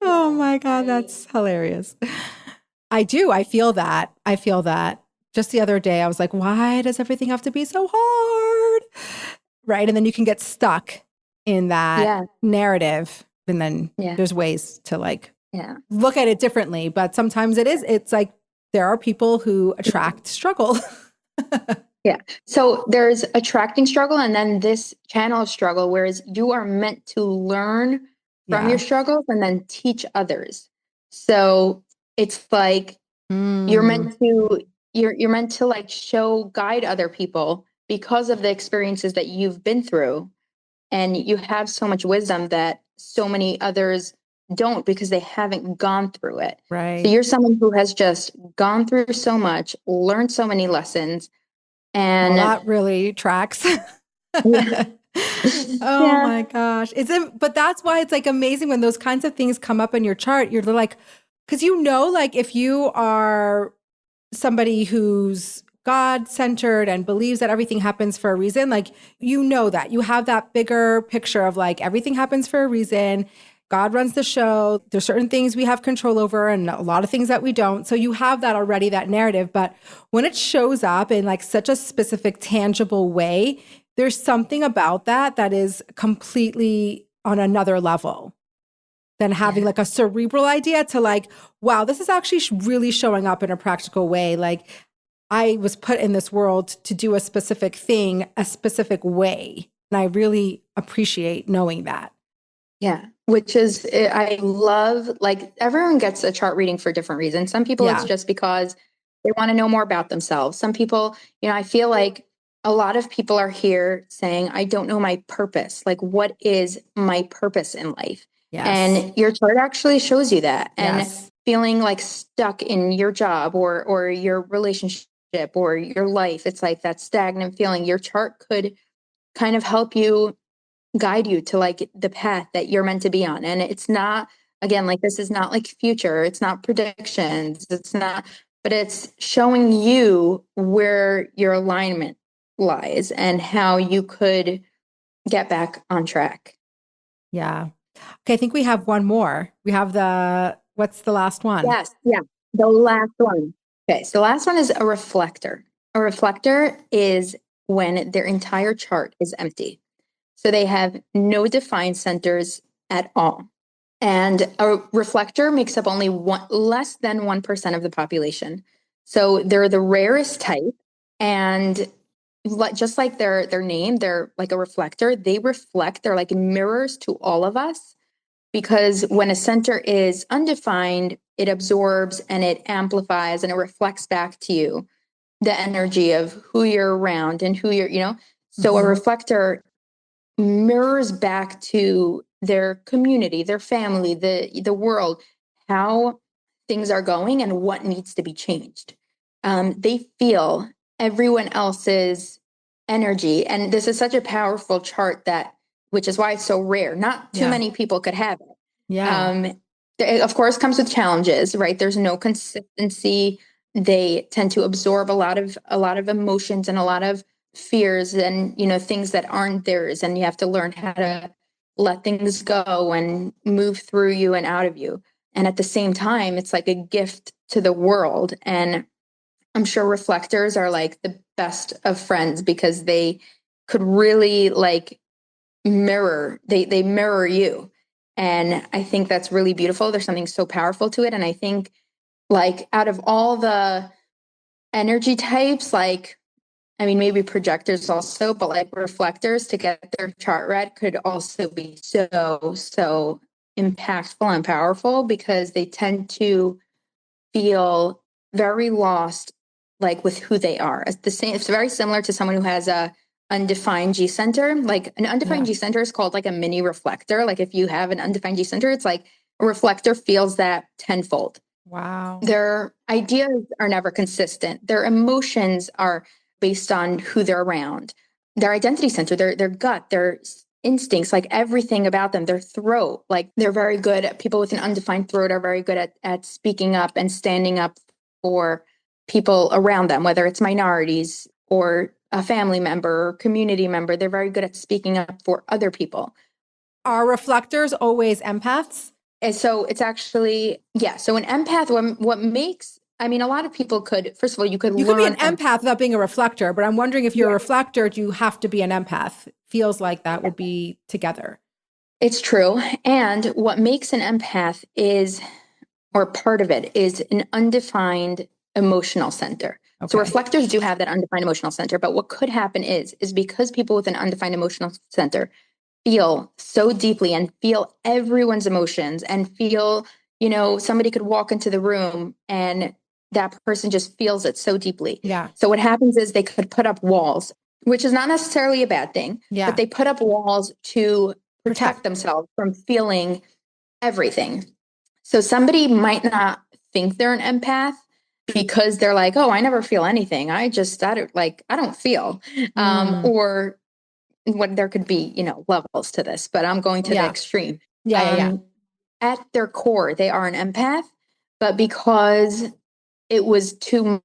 Oh my God, that's hilarious. I do. I feel that. Just the other day, I was like, why does everything have to be so hard? Right. And then you can get stuck in that narrative. And then there's ways to like look at it differently. But sometimes it's like there are people who attract struggle. Yeah. So there's attracting struggle and then this channel of struggle, whereas you are meant to learn from your struggles and then teach others. So it's like you're meant to like guide other people because of the experiences that you've been through. And you have so much wisdom that so many others don't because they haven't gone through it. Right. So you're someone who has just gone through so much, learned so many lessons. And that really tracks. Yeah. Oh my gosh. But that's why it's like amazing when those kinds of things come up in your chart. You're like, because like if you are somebody who's God-centered and believes that everything happens for a reason, like, that you have that bigger picture of like everything happens for a reason. God runs the show. There's certain things we have control over and a lot of things that we don't. So you have that already, that narrative. But when it shows up in like such a specific, tangible way, there's something about that is completely on another level than having like a cerebral idea to like, wow, this is actually really showing up in a practical way. Like I was put in this world to do a specific thing, a specific way. And I really appreciate knowing that. Yeah, which is, I love, like everyone gets a chart reading for different reasons. Some people, it's just because they want to know more about themselves. Some people, I feel like a lot of people are here saying, I don't know my purpose. Like, what is my purpose in life? Yes. And your chart actually shows you that. And Yes. feeling like stuck in your job or your relationship or your life, it's like that stagnant feeling. Your chart could kind of help you guide you to like the path that you're meant to be on. And it's not, again, like this is not like future, it's not predictions, it's not, but it's showing you where your alignment lies and how you could get back on track. Yeah. Okay, I think we have one more. We have what's the last one? Yes, yeah, the last one. Okay, so the last one is a reflector. A reflector is when their entire chart is empty. So they have no defined centers at all. And a reflector makes up only less than 1% of the population. So they're the rarest type. And just like their name, they're like a reflector. They reflect, they're like mirrors to all of us. Because when a center is undefined, it absorbs and it amplifies and it reflects back to you the energy of who you're around and who you're. So a reflector mirrors back to their community, their family, the world, how things are going and what needs to be changed. They feel everyone else's energy. And this is such a powerful chart which is why it's so rare. Not too many people could have it. Yeah. It of course comes with challenges, right? There's no consistency. They tend to absorb a lot of emotions and a lot of fears and, things that aren't theirs. And you have to learn how to let things go and move through you and out of you. And at the same time, it's like a gift to the world. And I'm sure reflectors are like the best of friends because they could really like they mirror you. And I think that's really beautiful. There's something so powerful to it. And I think like out of all the energy types, like I mean maybe projectors also, but like reflectors to get their chart read could also be so impactful and powerful because they tend to feel very lost, like with who they are. It's very similar to someone who has a undefined G center. Like an undefined G center is called like a mini reflector. Like if you have an undefined G center, it's like a reflector feels that tenfold. Wow. Their ideas are never consistent. Their emotions are based on who they're around. Their identity center, their gut, their instincts, like everything about them, their throat, like they're very good at people with an undefined throat are very good at speaking up and standing up for people around them, whether it's minorities or a family member or community member. They're very good at speaking up for other people. Are reflectors always empaths? And so it's actually, yeah. So an empath, what makes, I mean, a lot of people could, first of all, you could You could be an learn. empath without being a reflector, but I'm wondering if you're a Yeah, reflector, do you have to be an empath? Feels like that would be together. it's true. And what makes an empath is, or part of it, is an undefined emotional center. So Okay. reflectors do have that undefined emotional center, but what could happen is because people with an undefined emotional center feel so deeply and feel everyone's emotions and feel, somebody could walk into the room and that person just feels it so deeply. Yeah. So what happens is they could put up walls, which is not necessarily a bad thing, Yeah. but they put up walls to Protect. protect themselves from feeling everything. So somebody might not think they're an empath because they're like, oh, I never feel anything. I don't feel. Or what there could be, levels to this, but I'm going to the Yeah. extreme. Yeah. At their core, they are an empath, but because it was too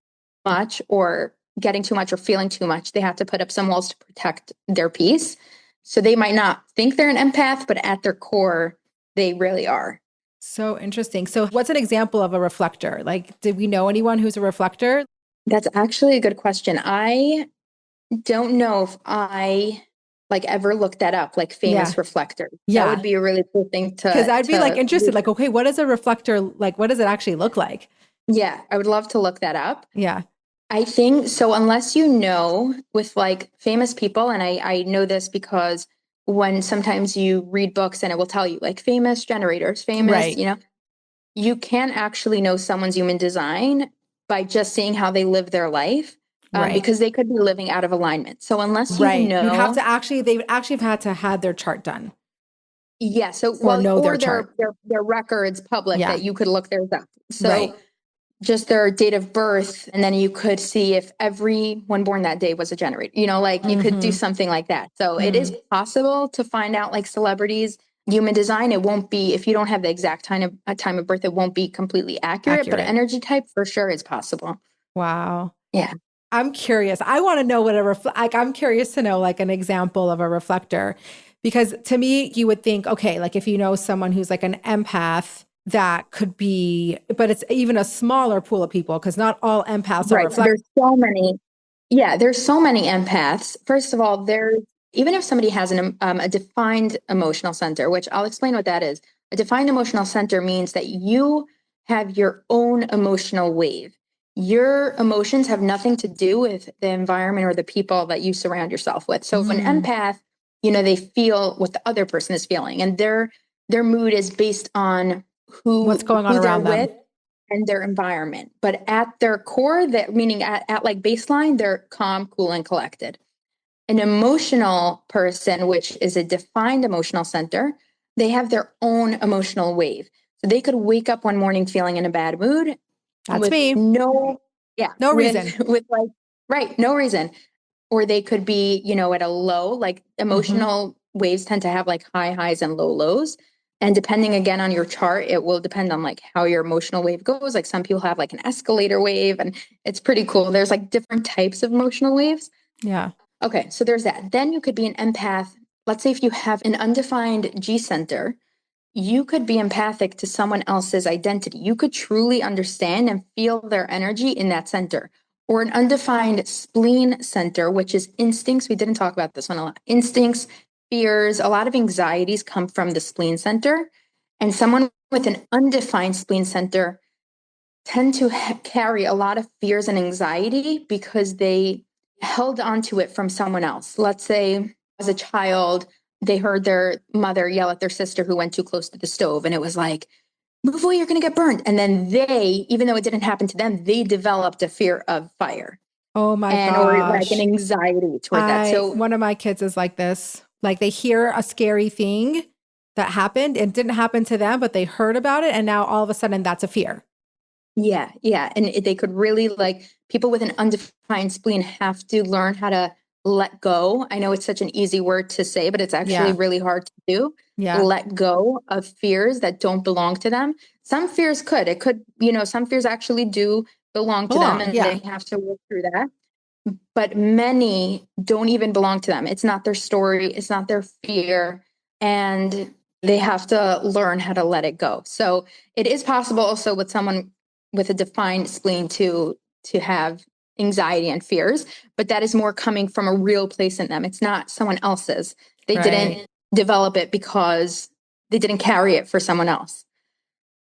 much or getting too much or feeling too much, they have to put up some walls to protect their peace. So they might not think they're an empath, but at their core, they really are. So interesting. So what's an example of a reflector? Like, did we know anyone who's a reflector? That's actually a good question. I don't know if I like ever looked that up, like Yeah. famous reflectors. That would Yeah. be a really cool thing Because to I'd be like interested, like, research. okay, what is a reflector like? What does it actually look like? Yeah, I would love to look that up. Yeah. I think so, unless with like famous people, and I know this because when sometimes you read books and it will tell you like famous generators, famous, Right. you can actually know someone's human design by just seeing how they live their life, Right. because they could be living out of alignment. So unless Right. You'd have to actually, they would actually have had to have their chart done yeah, so or well, know or their chart. their records public Yeah. that you could look theirs up. Right. So just their date of birth, and then you could see if everyone born that day was a generator. Like you could do something like that. So it is possible to find out like celebrities human design. It won't be, if you don't have the exact time of birth, it won't be completely accurate, but Accurate. energy type for sure is possible. Wow. Yeah. I'm curious. I want to know what like I'm curious to know like an example of a reflector because to me you would think okay, like if you know someone who's like an empath that could be but it's even a smaller pool of people because not all empaths are Right. reflectors. There's so many empaths. First of all, even if somebody has a defined emotional center, which I'll explain what that is. A defined emotional center means that you have your own emotional wave. Your emotions have nothing to do with the environment or the people that you surround yourself with. So if an empath, they feel what the other person is feeling, and their mood is based on What's going on who they're around with them? and their environment. But at their core, that meaning at like baseline, they're calm, cool, and collected. An emotional person, which is a defined emotional center, they have their own emotional wave. So they could wake up one morning feeling in a bad mood That's with me. No reason. with like, right, no reason. Or they could be, at a low, like emotional waves tend to have like high highs and low lows. And depending again on your chart, it will depend on like how your emotional wave goes. Like some people have like an escalator wave, and it's pretty cool. There's like different types of emotional waves. Yeah. Okay, so there's that. Then you could be an empath. Let's say if you have an undefined G center, you could be empathic to someone else's identity. You could truly understand and feel their energy in that center. Or an undefined spleen center, which is instincts. We didn't talk about this one a lot. Instincts, fears, a lot of anxieties come from the spleen center. And someone with an undefined spleen center tend to carry a lot of fears and anxiety because they held onto it from someone else. Let's say as a child, they heard their mother yell at their sister who went too close to the stove, and it was like, move away, you're going to get burned. And then they, even though it didn't happen to them, they developed a fear of fire. Oh my and gosh. or like an anxiety toward that. So one of my kids is like this. Like they hear a scary thing that happened. It didn't happen to them, but they heard about it. And now all of a sudden that's a fear. yeah. And they could really, like, people with an undefined spleen have to learn how to let go. I know it's such an easy word to say, but it's actually really hard to do. Yeah. Let go of fears that don't belong to them. Some fears some fears actually do belong to them, and they have to work through that. But many don't even belong to them. It's not their story. It's not their fear. And they have to learn how to let it go. So it is possible also with someone with a defined spleen to have anxiety and fears, but that is more coming from a real place in them. It's not someone else's. They didn't develop it because they didn't carry it for someone else.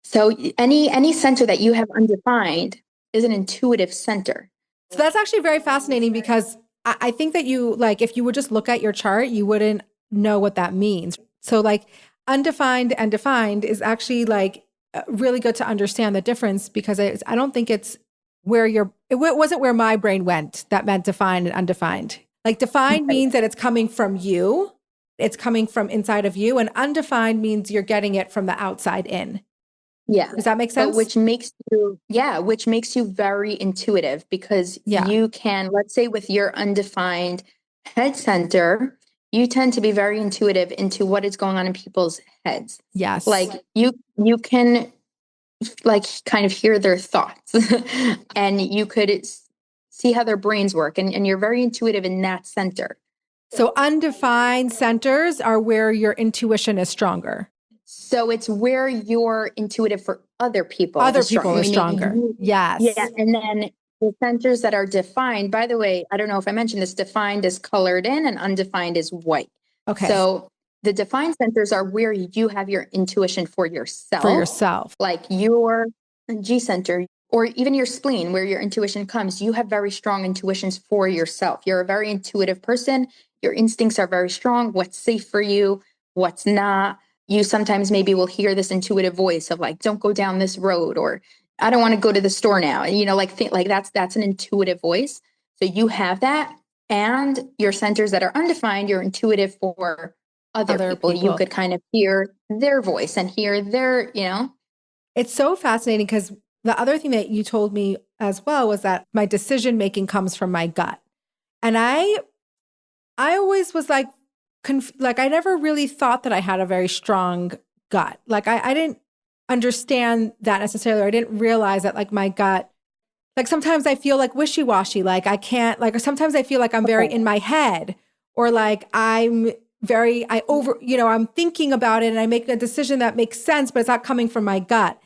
So any center that you have undefined is an intuitive center. So that's actually very fascinating because I think that you, like, if you would just look at your chart, you wouldn't know what that means. So like undefined and defined is actually like really good to understand the difference, because I don't think it's where it wasn't where my brain went that meant defined and undefined. Like defined means that it's coming from you. It's coming from inside of you. And undefined means you're getting it from the outside in. Yeah. Does that make sense? But which makes you very intuitive, because you can, let's say with your undefined head center, you tend to be very intuitive into what is going on in people's heads. Yes. Like you can like kind of hear their thoughts and you could see how their brains work, and you're very intuitive in that center. So undefined centers are where your intuition is stronger. So it's where you're intuitive for other people. Other people are stronger. Yes. Yeah. And then the centers that are defined, by the way, I don't know if I mentioned this, defined is colored in and undefined is white. Okay. So the defined centers are where you have your intuition for yourself. For yourself. Like your G center, or even your spleen, where your intuition comes. You have very strong intuitions for yourself. You're a very intuitive person. Your instincts are very strong. What's safe for you, what's not. You sometimes maybe will hear this intuitive voice of like, don't go down this road, or I don't want to go to the store now. And, that's an intuitive voice. So you have that, and your centers that are undefined, you're intuitive for other people. You could kind of hear their voice and hear their, It's so fascinating, because the other thing that you told me as well was that my decision-making comes from my gut. And I always was like I never really thought that I had a very strong gut. Like I didn't understand that necessarily. Or I didn't realize that like my gut, like sometimes I feel like wishy-washy. Like I can't, like, or sometimes I feel like I'm very in my head, or like I'm thinking about it and I make a decision that makes sense, but it's not coming from my gut.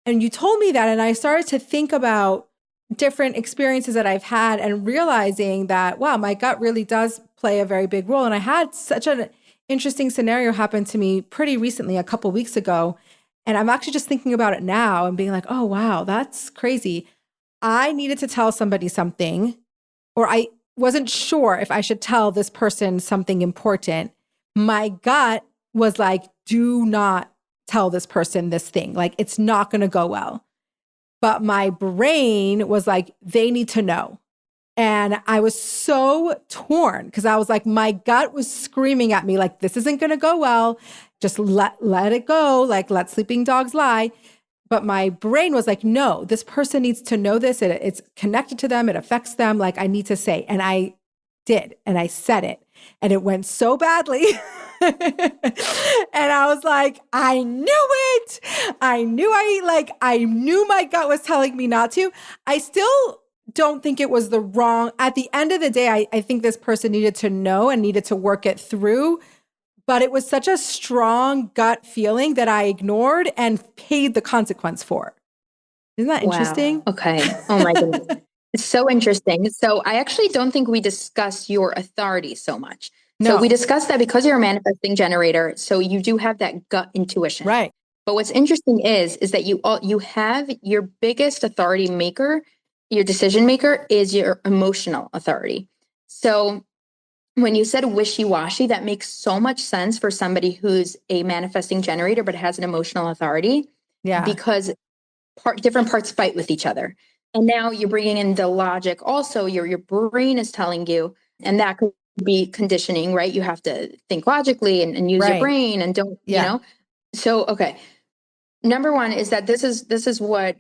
And you told me that, and I started to think about different experiences that I've had and realizing that, wow, my gut really does play a very big role. And I had such an interesting scenario happen to me pretty recently, a couple weeks ago. And I'm actually just thinking about it now and being like, oh, wow, that's crazy. I needed to tell somebody something, or I wasn't sure if I should tell this person something important. My gut was like, do not tell this person this thing. Like, it's not going to go well. But my brain was like, they need to know. And I was so torn, because I was like, my gut was screaming at me, like, this isn't going to go well. Just let it go. Like, let sleeping dogs lie. But my brain was like, no, this person needs to know this. It's connected to them. It affects them. Like, I need to say. And I did. And I said it and it went so badly. And I was like, I knew it. I knew my gut was telling me not to. I still don't think it was at the end of the day, I think this person needed to know and needed to work it through. But it was such a strong gut feeling that I ignored and paid the consequence for. Isn't that interesting? Wow. Okay. Oh my goodness. It's so interesting. So I actually don't think we discuss your authority so much. So No. we discussed that because you're a manifesting generator. So you do have that gut intuition. Right. But what's interesting is that you have your biggest authority maker, your decision maker is your emotional authority. So when you said wishy-washy, that makes so much sense for somebody who's a manifesting generator, but has an emotional authority. Yeah. Because different parts fight with each other. And now you're bringing in the logic. Also, your brain is telling you, and that could be conditioning, right? You have to think logically and use your brain and don't, So, okay. Number one is that this is what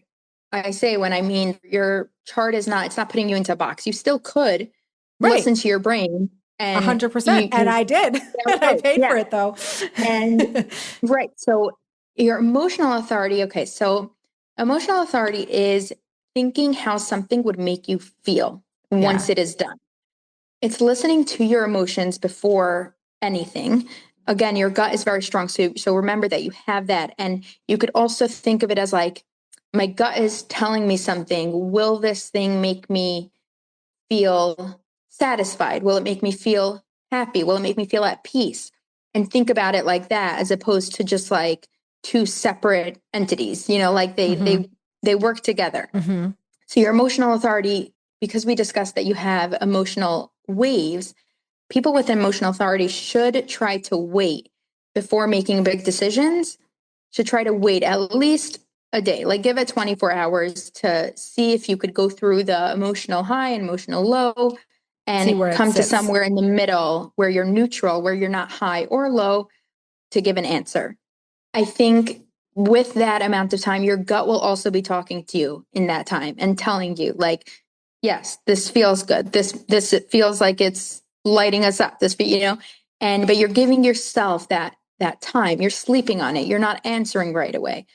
I say when I mean your chart it's not putting you into a box. You still could listen to your brain. And 100%. And I did. And I paid for it though. And right. So your emotional authority. Okay. So emotional authority is thinking how something would make you feel once it is done. It's listening to your emotions before anything. Again, your gut is very strong. So remember that you have that. And you could also think of it as like, my gut is telling me something. Will this thing make me feel satisfied? Will it make me feel happy? Will it make me feel at peace? And think about it like that, as opposed to just like two separate entities, like they work together. Mm-hmm. So your emotional authority, because we discussed that you have emotional waves, people with emotional authority should try to wait before making big decisions, should try to wait at least a day, like give it 24 hours to see if you could go through the emotional high and emotional low and come to somewhere in the middle where you're neutral, where you're not high or low, to give an answer. I think with that amount of time, your gut will also be talking to you in that time and telling you like, yes, this feels good. This it feels like it's lighting us up. But you're giving yourself that time. You're sleeping on it. You're not answering right away.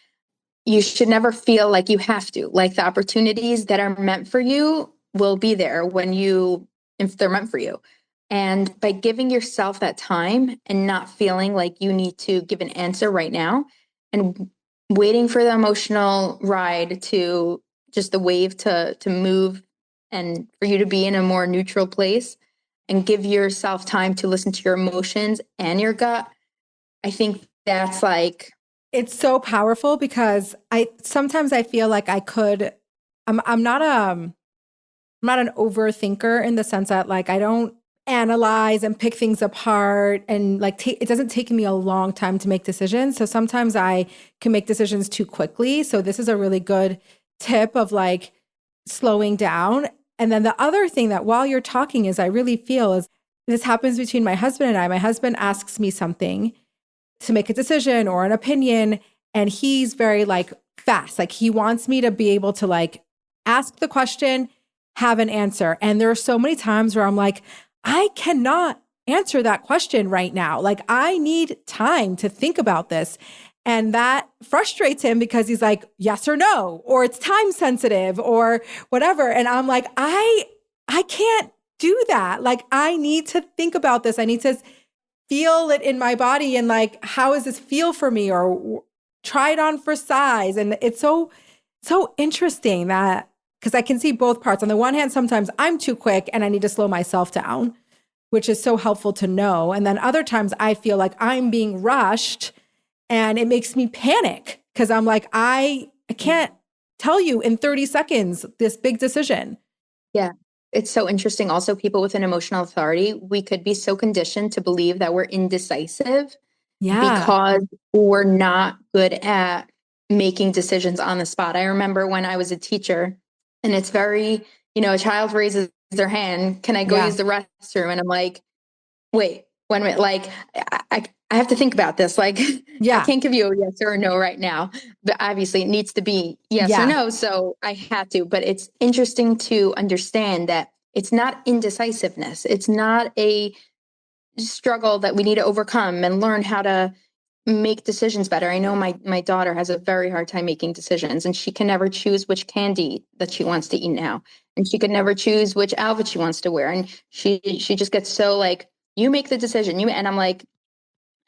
You should never feel like you have to. Like the opportunities that are meant for you will be there if they're meant for you. And by giving yourself that time and not feeling like you need to give an answer right now and waiting for the emotional ride to just the wave to move and for you to be in a more neutral place and give yourself time to listen to your emotions and your gut, I think that's like, it's so powerful because sometimes I feel like I'm not an overthinker in the sense that like I don't analyze and pick things apart and like it doesn't take me a long time to make decisions. So sometimes I can make decisions too quickly. So this is a really good tip of like slowing down. And then the other thing that while you're talking is I really feel is this happens between my husband and I. My husband asks me something to make a decision or an opinion. And he's very like fast. Like he wants me to be able to like ask the question, have an answer. And there are so many times where I'm like, I cannot answer that question right now. Like I need time to think about this. And that frustrates him because he's like, yes or no, or it's time sensitive or whatever. And I'm like, I can't do that. Like I need to think about this. I need to feel it in my body and like, how does this feel for me? Or try it on for size. And it's so interesting that, because I can see both parts. On the one hand, sometimes I'm too quick and I need to slow myself down, which is so helpful to know. And then other times I feel like I'm being rushed and it makes me panic because I'm like, I can't tell you in 30 seconds this big decision. Yeah. It's so interesting. Also, people with an emotional authority, we could be so conditioned to believe that we're indecisive because we're not good at making decisions on the spot. I remember when I was a teacher, and it's very, a child raises their hand, can I go use the restroom? And I'm like, wait, 1 minute, like, I have to think about this. Like, I can't give you a yes or a no right now, but obviously it needs to be yes or no. So I had to, but it's interesting to understand that It's not indecisiveness. It's not a struggle that we need to overcome and learn how to make decisions better. I know my daughter has a very hard time making decisions, and she can never choose which candy that she wants to eat now. And she could never choose which outfit she wants to wear. And she just gets so like, you make the decision. And I'm like,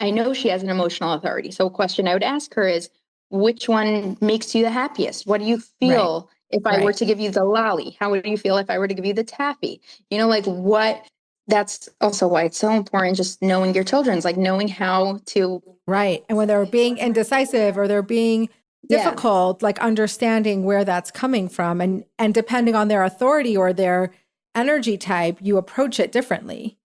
I know she has an emotional authority. So a question I would ask her is, which one makes you the happiest? What do you Right. feel if I were to give you the lolly? How would you feel if I were to give you the taffy? Like what, that's also why it's so important, just knowing your children's, like knowing how to. Right. And when they're being indecisive or they're being Yeah. difficult, like understanding where that's coming from, and depending on their authority or their energy type, you approach it differently.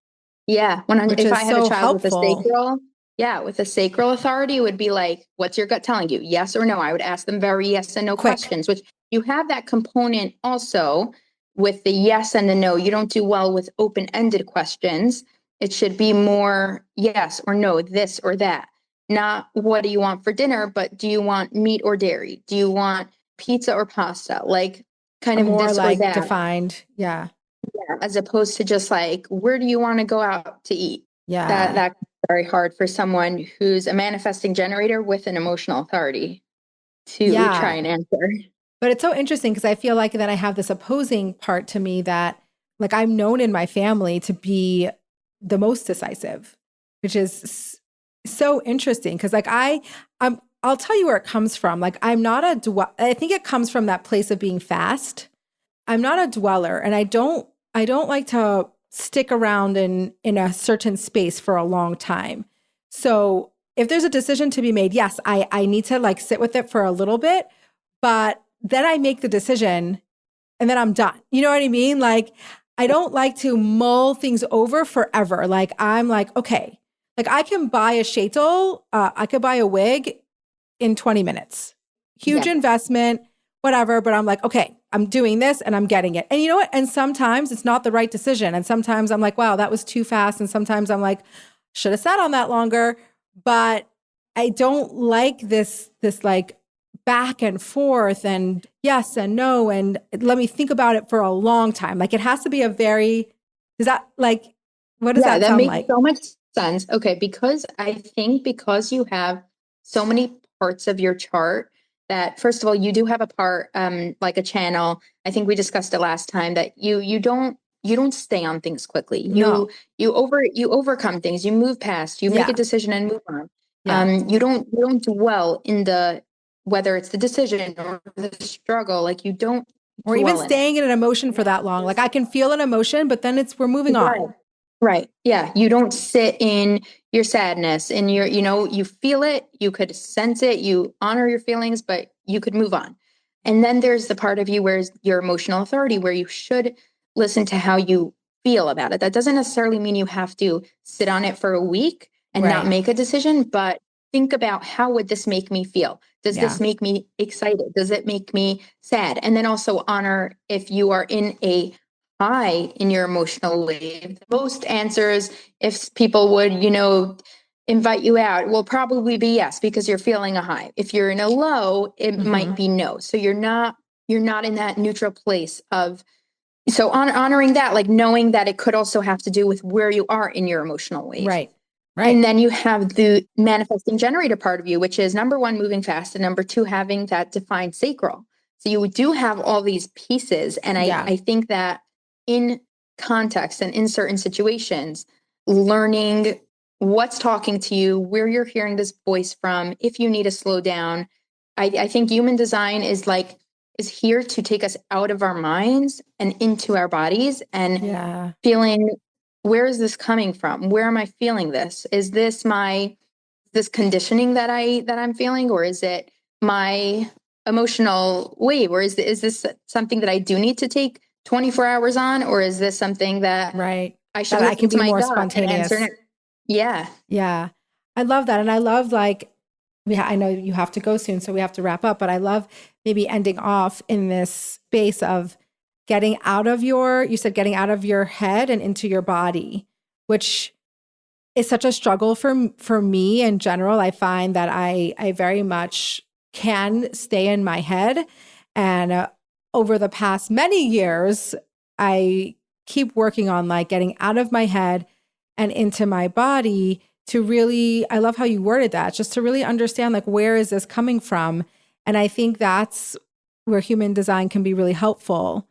Yeah. Which If is I had a so child with a helpful. sacral, yeah, with a sacral authority, it would be like, what's your gut telling you? Yes or no? I would ask them very yes and no Quick. questions, which you have that component also with the yes and the no. You don't do well with open-ended questions. It should be more yes or no, this or that. Not what do you want for dinner, but do you want meat or dairy? Do you want pizza or pasta? Like kind of More this or like that, defined. Yeah. as opposed to just like, where do you want to go out to eat? Yeah. That's very hard for someone who's a manifesting generator with an emotional authority to try Yeah. and answer. But it's so interesting because I feel like then I have this opposing part to me that, like, I'm known in my family to be the most decisive, which is so interesting because, like, I'll tell you where it comes from. Like, I'm not I think it comes from that place of being fast. I'm not a dweller, and I don't like to stick around in a certain space for a long time. So if there's a decision to be made, yes, I need to like sit with it for a little bit, but then I make the decision and then I'm done. You know what I mean? Like, I don't like to mull things over forever. Like, I'm like, okay, like I can buy a shaitel, I could buy a wig in 20 minutes. Huge Yeah. investment, whatever. But I'm like, okay, I'm doing this and I'm getting it. And you know what? And sometimes it's not the right decision. And sometimes I'm like, wow, that was too fast. And sometimes I'm like, should have sat on that longer. But I don't like this like back and forth and yes and no. And let me think about it for a long time. Like it has to be is that like, what does Yeah, that that sound makes like? so much sense. Okay, because I think because you have so many parts of your chart that first of all, you do have a part like a channel. I think we discussed it last time that you don't stay on things quickly. No. You overcome things, you move past, you make a Yeah. decision and move on. Yeah. You don't dwell in the whether it's the decision or the struggle, like you don't Or even dwell in it. staying in an emotion for that long. Like I can feel an emotion, but then we're moving Right. on. Right. Yeah. You don't sit in your sadness and you feel it, you could sense it, you honor your feelings, but you could move on. And then there's the part of you where is your emotional authority, where you should listen to how you feel about it. That doesn't necessarily mean you have to sit on it for a week and not Right. make a decision, but think about how would this make me feel? Does Yeah. this make me excited? Does it make me sad? And then also honor if you are in a high in your emotional wave. Most answers, if people would, invite you out, will probably be yes, because you're feeling a high. If you're in a low, it Mm-hmm. might be no. So you're not in that neutral place of, so honoring that, like knowing that it could also have to do with where you are in your emotional wave. Right. Right. And then you have the manifesting generator part of you, which is number one, moving fast, and number two, having that defined sacral. So you do have all these pieces. And Yeah. I think that in context and in certain situations, learning what's talking to you, where you're hearing this voice from, if you need to slow down. I think human design is here to take us out of our minds and into our bodies and Yeah. feeling, where is this coming from? Where am I feeling this? Is this conditioning that I'm feeling, or is it my emotional wave, or is this something that I do need to take 24 hours on, or is this something that Right. I should That I can listen to be my more gut and answer spontaneous. it? Yeah. Yeah. I love that. And I love like, I know you have to go soon, so we have to wrap up, but I love maybe ending off in this space of you said getting out of your head and into your body, which is such a struggle for me in general. I find that I very much can stay in my head. And over the past many years, I keep working on like getting out of my head and into my body to really, I love how you worded that, just to really understand like, where is this coming from? And I think that's where human design can be really helpful.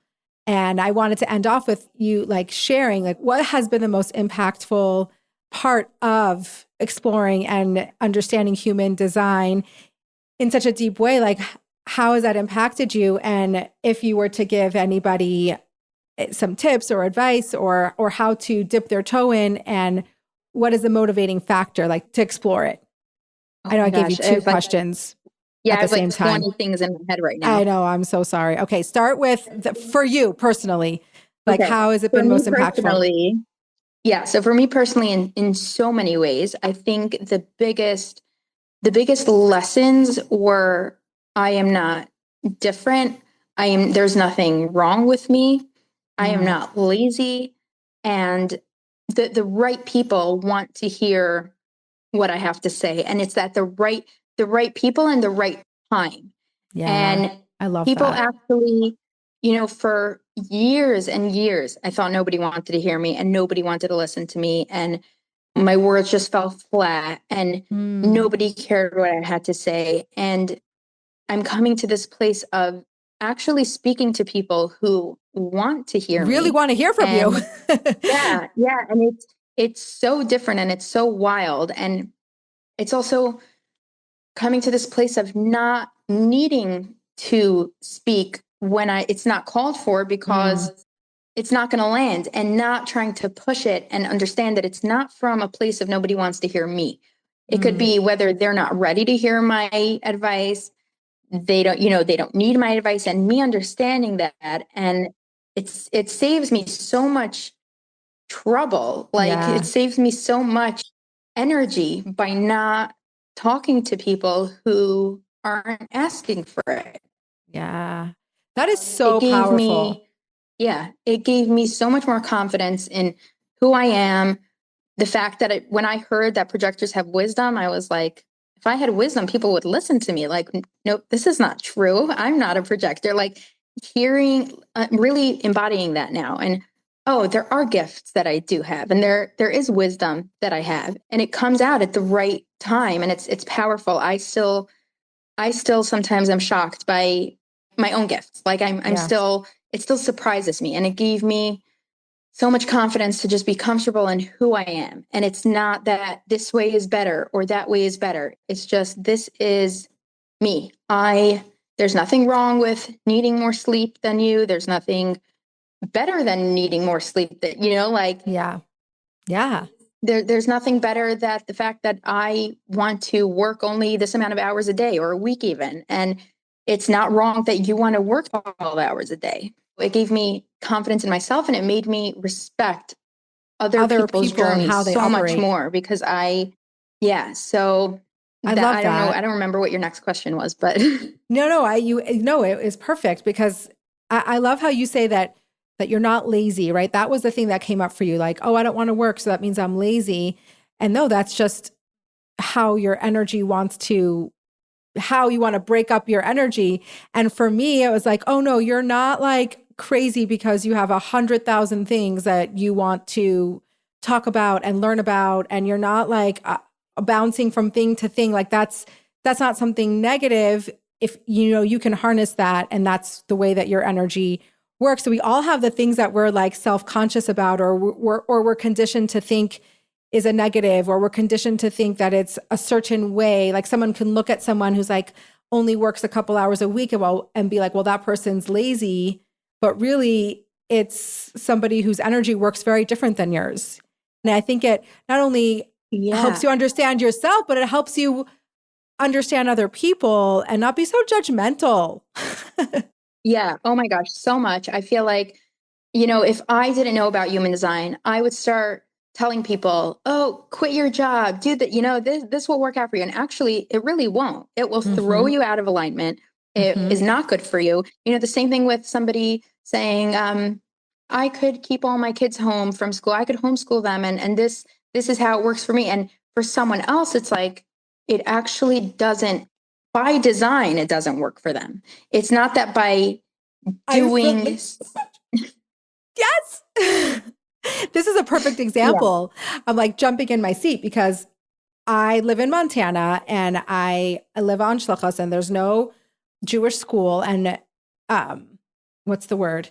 And I wanted to end off with you like sharing like what has been the most impactful part of exploring and understanding human design in such a deep way. Like, how has that impacted you? And if you were to give anybody some tips or advice or how to dip their toe in, and what is the motivating factor like to explore it? Oh I know my I gave you gosh. I two have like, questions yeah, at I the have like same time. 20 things in my head right I now. know, I'm so sorry. Okay, start with for you personally, like Okay. how has it For been me most impactful? personally, yeah. So for me personally, in so many ways, I think the biggest lessons were I am not different. There's nothing wrong with me. I am not lazy. And the right people want to hear what I have to say. And it's that the right people and the right time. Yeah, And I love people that. actually, for years and years, I thought nobody wanted to hear me and nobody wanted to listen to me. And my words just fell flat and nobody cared what I had to say. And I'm coming to this place of actually speaking to people who want to hear Really me. want to hear from you. And yeah. And it's so different and it's so wild. And it's also coming to this place of not needing to speak when it's not called for because it's not going to land, and not trying to push it and understand that it's not from a place of nobody wants to hear me. It could be whether they're not ready to hear my advice. They don't need my advice, and me understanding that. And it saves me so much trouble. Like Yeah. it saves me so much energy by not talking to people who aren't asking for it. Yeah. That is It so gave powerful. it gave me so much more confidence in who I am. The fact that when I heard that projectors have wisdom, I was like, if I had wisdom, people would listen to me. Like, nope, this is not true. I'm not a projector. Like hearing, really embodying that now. And oh, there are gifts that I do have, and there is wisdom that I have, and it comes out at the right time, and it's powerful. I still sometimes am shocked by my own gifts. Like I'm Yeah. still, it still surprises me, and it gave me so much confidence to just be comfortable in who I am. And it's not that this way is better or that way is better. It's just, this is me. There's nothing wrong with needing more sleep than you. There's nothing better than needing more sleep that, like, Yeah. Yeah. there's nothing better that the fact that I want to work only this amount of hours a day or a week even. And it's not wrong that you want to work 12 hours a day. It gave me confidence in myself, and it made me respect other people's people and journeys how they so much operate. more because so I that, love I don't know. that. I don't remember what your next question was, but No, it is perfect because I love how you say that you're not lazy, right? That was the thing that came up for you. Like, oh, I don't want to work, so that means I'm lazy. And no, that's just how your energy how you want to break up your energy. And for me, it was like, oh no, you're not like crazy because you have 100,000 things that you want to talk about and learn about. And you're not like bouncing from thing to thing. Like that's not something negative. If you can harness that, and that's the way that your energy works. So we all have the things that we're like self-conscious about, or we're conditioned to think is a negative, or we're conditioned to think that it's a certain way. Like someone can look at someone who's like only works a couple hours a week and be like, well, that person's lazy. But really it's somebody whose energy works very different than yours. And I think it not only helps you understand yourself, but it helps you understand other people and not be so judgmental. yeah. Oh my gosh, so much. I feel like, if I didn't know about human design, I would start telling people, oh, quit your job, do that, this will work out for you. And actually, it really won't. It will throw you out of alignment. It is not good for you. The same thing with somebody saying, I could keep all my kids home from school. I could homeschool them. And this is how it works for me. And for someone else, it's like, it actually doesn't, by design, it doesn't work for them. It's not that by doing Yes. This is a perfect Yeah. example. I'm like jumping in my seat because I live in Montana and I live on Shlichus and there's no Jewish school. And what's the word?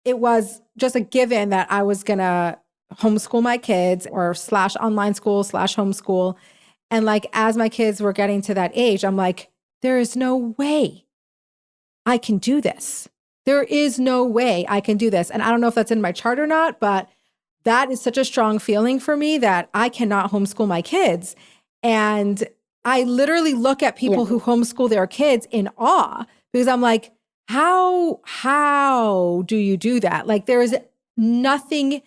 It was just a given that I was going to homeschool my kids or slash online school slash homeschool. And like, as my kids were getting to that age, I'm like, there is no way I can do this. There is no way I can do this. And I don't know if that's in my chart or not, but that is such a strong feeling for me that I cannot homeschool my kids. And I literally look at Yeah. people who homeschool their kids in awe because I'm like, how do you do that? Like there is nothing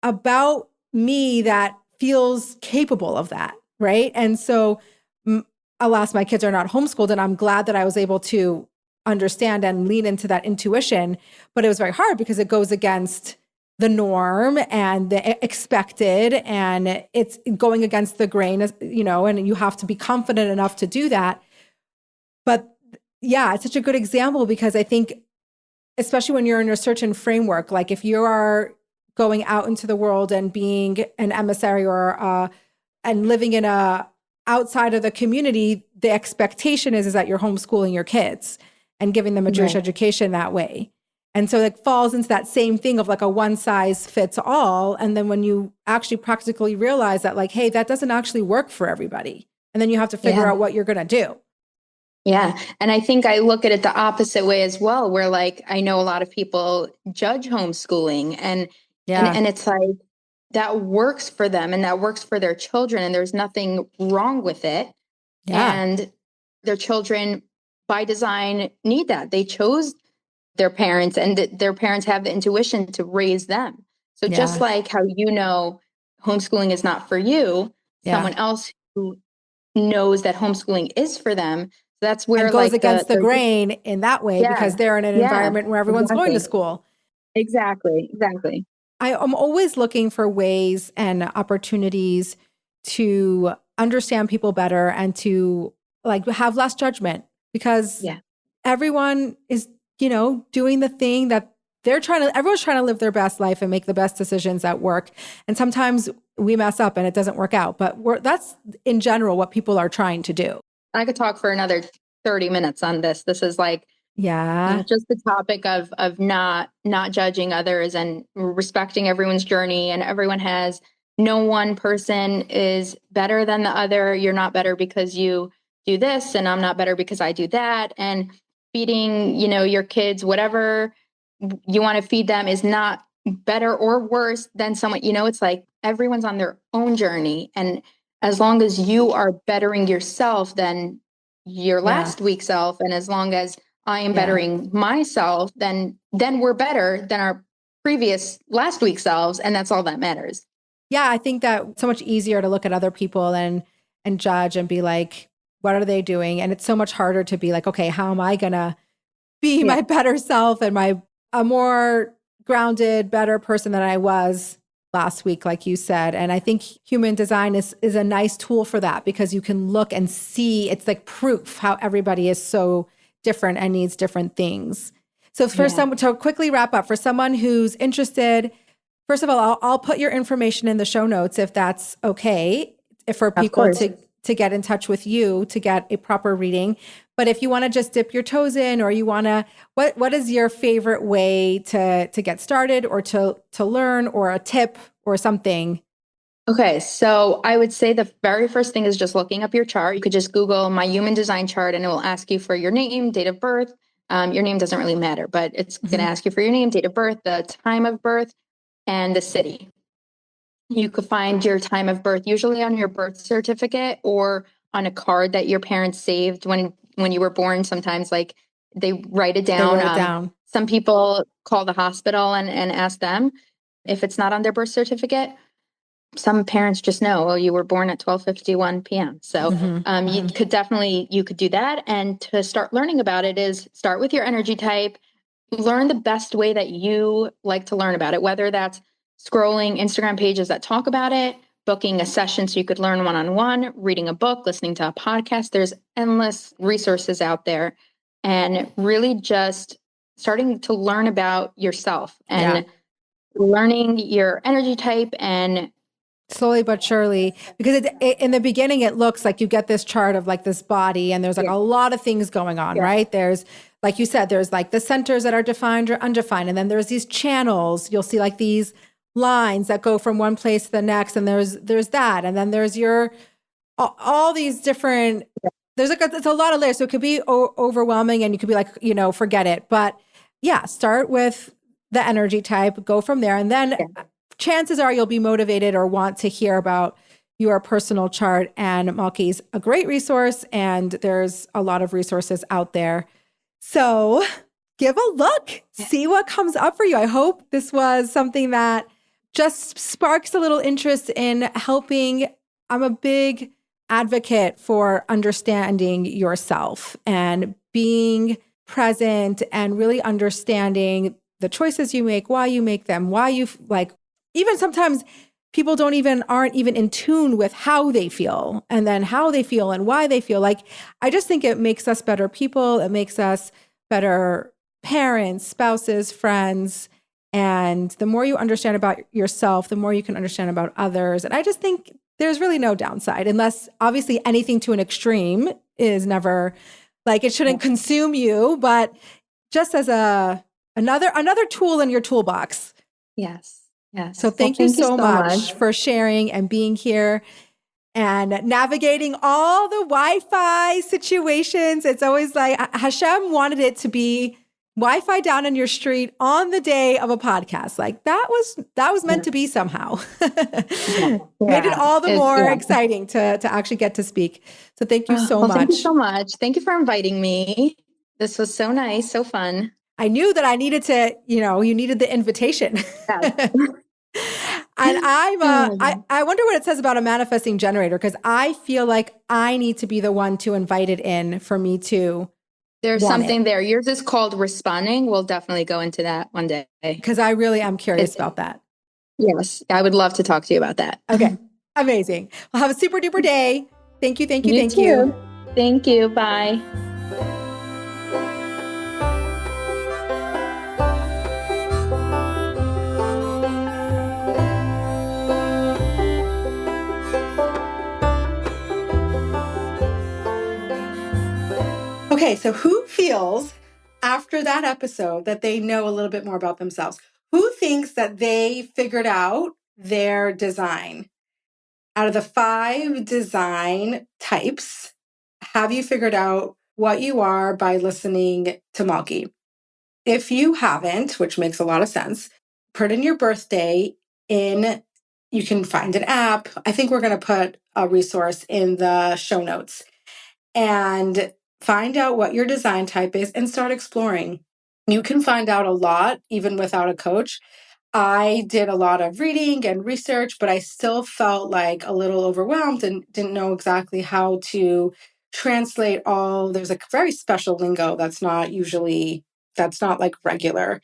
about me that feels capable of that, right? And so alas, my kids are not homeschooled and I'm glad that I was able to understand and lean into that intuition, but it was very hard because it goes against the norm and the expected and it's going against the grain, you know, and you have to be confident enough to do that. But yeah, it's such a good example because I think, especially when you're in your certain framework, like if you are going out into the world and being an emissary or and living in a outside of the community, the expectation is that you're homeschooling your kids and giving them a Jewish education that way. And so it falls into that same thing of like a one size fits all. And then when you actually practically realize that like, hey, that doesn't actually work for everybody. And then you have to figure out what you're going to do. Yeah. And I think I look at it the opposite way as well, where like, I know a lot of people judge homeschooling and it's like, that works for them and that works for their children. And there's nothing wrong with it. Yeah. And their children by design need that. They chose their parents and their parents have the intuition to raise them. So just like how, you know, homeschooling is not for you, someone else who knows that homeschooling is for them. That's where and goes like against the grain in that way because they're in an environment where everyone's going to school. Exactly. I'm always looking for ways and opportunities to understand people better and to like have less judgment because everyone is, you know, doing the thing that everyone's trying to live their best life and make the best decisions at work. And sometimes we mess up and it doesn't work out, but that's in general what people are trying to do. I could talk for another 30 minutes on this. This is like, just the topic of not judging others and respecting everyone's journey. And no one person is better than the other. You're not better because you do this and I'm not better because I do that. And feeding, you know, your kids, whatever you want to feed them is not better or worse than someone, you know, it's like everyone's on their own journey. And as long as you are bettering yourself than your last week's self, and as long as I am bettering myself, then we're better than our previous last week's selves. And that's all that matters. Yeah, I think that it's so much easier to look at other people and judge and be like, what are they doing? And it's so much harder to be like, okay, how am I going to be my better self and a more grounded, better person than I was last week, like you said. And I think human design is a nice tool for that because you can look and see, it's like proof how everybody is so different and needs different things. So to quickly wrap up, for someone who's interested, first of all, I'll put your information in the show notes if that's okay, for people to get in touch with you to get a proper reading. But if you want to just dip your toes in, or you want to, what is your favorite way to get started or to learn, or a tip or something? Okay, so I would say the very first thing is just looking up your chart. You could just Google my human design chart and it will ask you for your name, date of birth. Your name doesn't really matter, but it's going to ask you for your name, date of birth, the time of birth, and the city. You could find your time of birth usually on your birth certificate or on a card that your parents saved when you were born. Sometimes like they write it down. Some people call the hospital and ask them if it's not on their birth certificate. Some parents just know, oh, you were born at 12:51 p.m. So you could do that. And to start learning about it is start with your energy type, learn the best way that you like to learn about it, whether that's scrolling Instagram pages that talk about it, booking a session so you could learn one-on-one, reading a book, listening to a podcast. There's endless resources out there, and really just starting to learn about yourself and learning your energy type and slowly but surely, because in the beginning, it looks like you get this chart of like this body and there's like a lot of things going on, right? There's, like you said, there's like the centers that are defined or undefined. And then there's these channels. You'll see like these lines that go from one place to the next. And there's that. And then there's your, all these different, there's like, it's a lot of layers. So it could be overwhelming and you could be like, forget it. But yeah, start with the energy type, go from there. And then chances are you'll be motivated or want to hear about your personal chart. And Malky's a great resource, and there's a lot of resources out there. So give a look, see what comes up for you. I hope this was something that just sparks a little interest in helping. I'm a big advocate for understanding yourself and being present and really understanding the choices you make, why you make them, why you like. Even sometimes people aren't even in tune with how they feel and then how they feel and why they feel. Like, I just think it makes us better people. It makes us better parents, spouses, friends. And the more you understand about yourself, the more you can understand about others. And I just think there's really no downside, unless obviously anything to an extreme is never, like, it shouldn't consume you, but just as another tool in your toolbox. Yes. So thank you so much for sharing and being here and navigating all the Wi-Fi situations. It's always like Hashem wanted it to be Wi-Fi down in your street on the day of a podcast. Like that was meant to be somehow. Made it all the more exciting to actually get to speak. So thank you so much. Thank you so much. Thank you for inviting me. This was so nice, so fun. I knew that I needed to, you needed the invitation. And I wonder what it says about a manifesting generator, because I feel like I need to be the one to invite it in for me to. There's something there. Yours is called responding. We'll definitely go into that one day. Because I really am curious about that. Yes, I would love to talk to you about that. Okay, amazing. Well, have a super duper day. Thank you, thank you, thank too. you. Thank you. Bye. Okay, so who feels after that episode that they know a little bit more about themselves? Who thinks that they figured out their design? Out of the 5 design types, have you figured out what you are by listening to Malky? If you haven't, which makes a lot of sense, put in your birthday in, you can find an app. I think we're going to put a resource in the show notes, and find out what your design type is and start exploring. You can find out a lot even without a coach. I did a lot of reading and research, but I still felt like a little overwhelmed and didn't know exactly how to translate there's a very special lingo that's not like regular.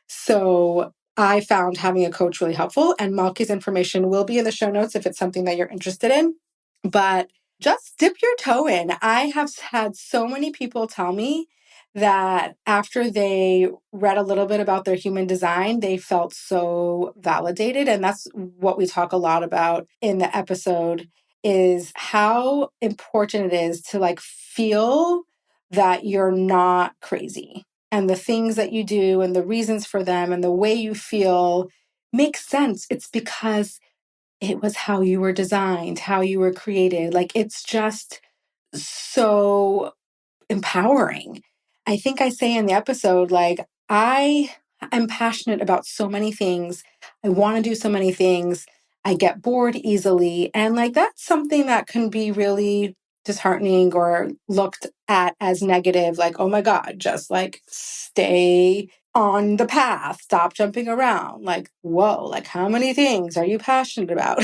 So I found having a coach really helpful, and Malky's information will be in the show notes if it's something that you're interested in. But just dip your toe in. I have had so many people tell me that after they read a little bit about their human design, they felt so validated. And that's what we talk a lot about in the episode, is how important it is to like feel that you're not crazy. And the things that you do and the reasons for them and the way you feel makes sense. It's because it was how you were designed, how you were created. Like, it's just so empowering. I think I say in the episode, like, I am passionate about so many things. I want to do so many things. I get bored easily. And like, that's something that can be really disheartening or looked at as negative. Like, oh my God, just like stay on the path, stop jumping around. Like, whoa, like how many things are you passionate about?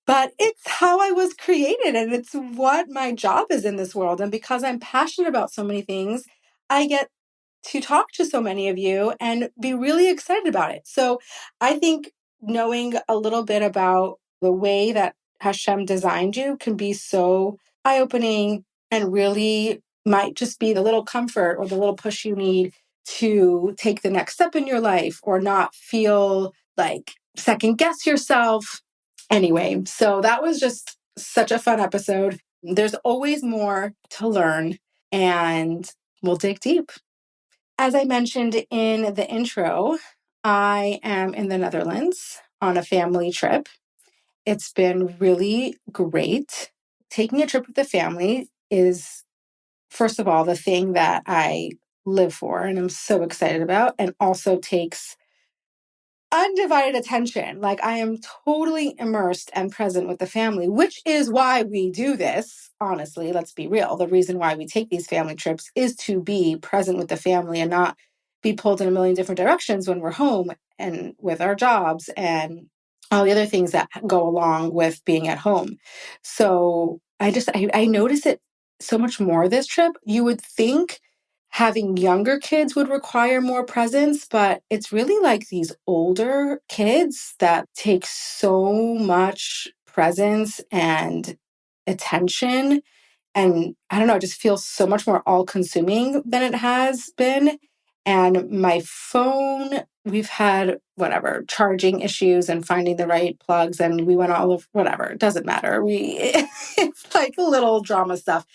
But it's how I was created, and it's what my job is in this world. And because I'm passionate about so many things, I get to talk to so many of you and be really excited about it. So I think knowing a little bit about the way that Hashem designed you can be so eye-opening and really might just be the little comfort or the little push you need to take the next step in your life or not feel like second guess yourself. Anyway, so that was just such a fun episode. There's always more to learn, and we'll dig deep. As I mentioned in the intro, I am in the Netherlands on a family trip. It's been really great. Taking a trip with the family is, first of all, the thing that I live for and I'm so excited about, and also takes undivided attention. Like I am totally immersed and present with the family, which is why we do this. Honestly, let's be real. The reason why we take these family trips is to be present with the family and not be pulled in a million different directions when we're home and with our jobs and all the other things that go along with being at home. So I notice it so much more this trip. You would think having younger kids would require more presence, but it's really like these older kids that take so much presence and attention. And I don't know, it just feels so much more all consuming than it has been. And my phone, we've had whatever charging issues and finding the right plugs. And we went all of whatever, it doesn't matter. It's like little drama stuff.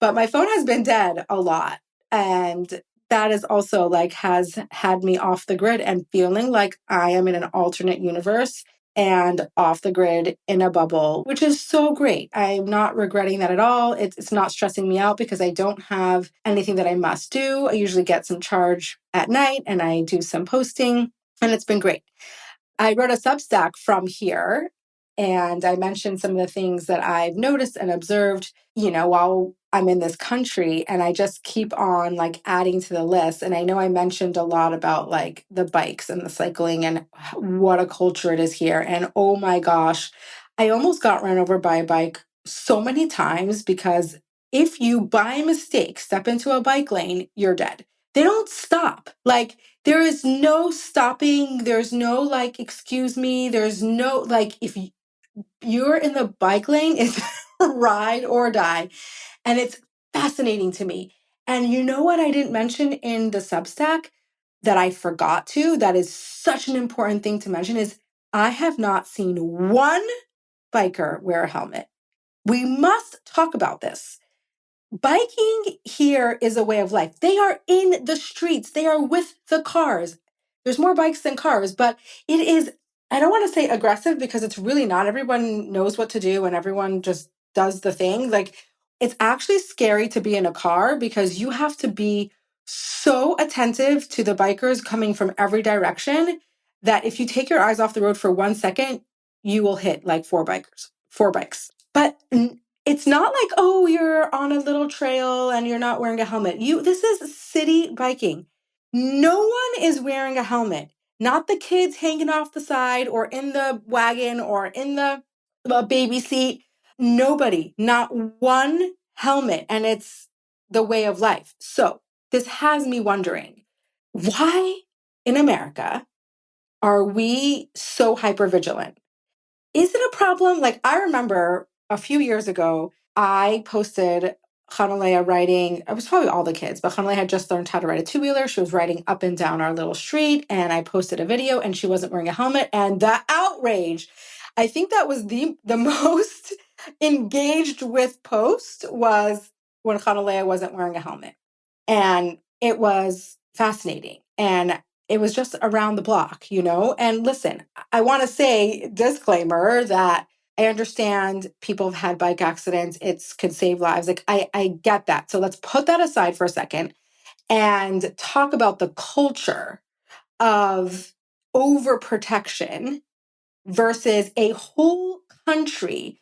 But my phone has been dead a lot. And that is also like has had me off the grid and feeling like I am in an alternate universe and off the grid in a bubble, which is so great. I'm not regretting that at all. It's not stressing me out because I don't have anything that I must do. I usually get some charge at night and I do some posting, and it's been great. I wrote a Substack from here, and I mentioned some of the things that I've noticed and observed, while I'm in this country, and I just keep on like adding to the list. And I know I mentioned a lot about like the bikes and the cycling and what a culture it is here. And oh my gosh, I almost got run over by a bike so many times because if you by mistake step into a bike lane, you're dead. They don't stop. Like there is no stopping. There's no like, excuse me. There's no like, if you're in the bike lane, it's ride or die. And it's fascinating to me. And you know what I didn't mention in the Substack that I forgot to, that is such an important thing to mention is I have not seen one biker wear a helmet. We must talk about this. Biking here is a way of life. They are in the streets. They are with the cars. There's more bikes than cars, but it is, I don't want to say aggressive because it's really not. Everyone knows what to do and everyone just does the thing. Like it's actually scary to be in a car because you have to be so attentive to the bikers coming from every direction that if you take your eyes off the road for 1 second, you will hit like four bikes. But it's not like, oh, you're on a little trail and you're not wearing a helmet. This is city biking. No one is wearing a helmet. Not the kids hanging off the side or in the wagon or in the baby seat. Nobody, not one helmet. And it's the way of life. So this has me wondering, why in America are we so hypervigilant? Is it a problem? Like, I remember a few years ago, I posted Hanalea riding, it was probably all the kids, but Hanalea had just learned how to ride a two-wheeler. She was riding up and down our little street, and I posted a video, and she wasn't wearing a helmet, and the outrage. I think that was the most engaged with post was when Hanalea wasn't wearing a helmet. And it was fascinating. And it was just around the block. And listen, I want to say disclaimer that I understand people have had bike accidents. It could save lives. Like I get that. So let's put that aside for a second and talk about the culture of overprotection versus a whole country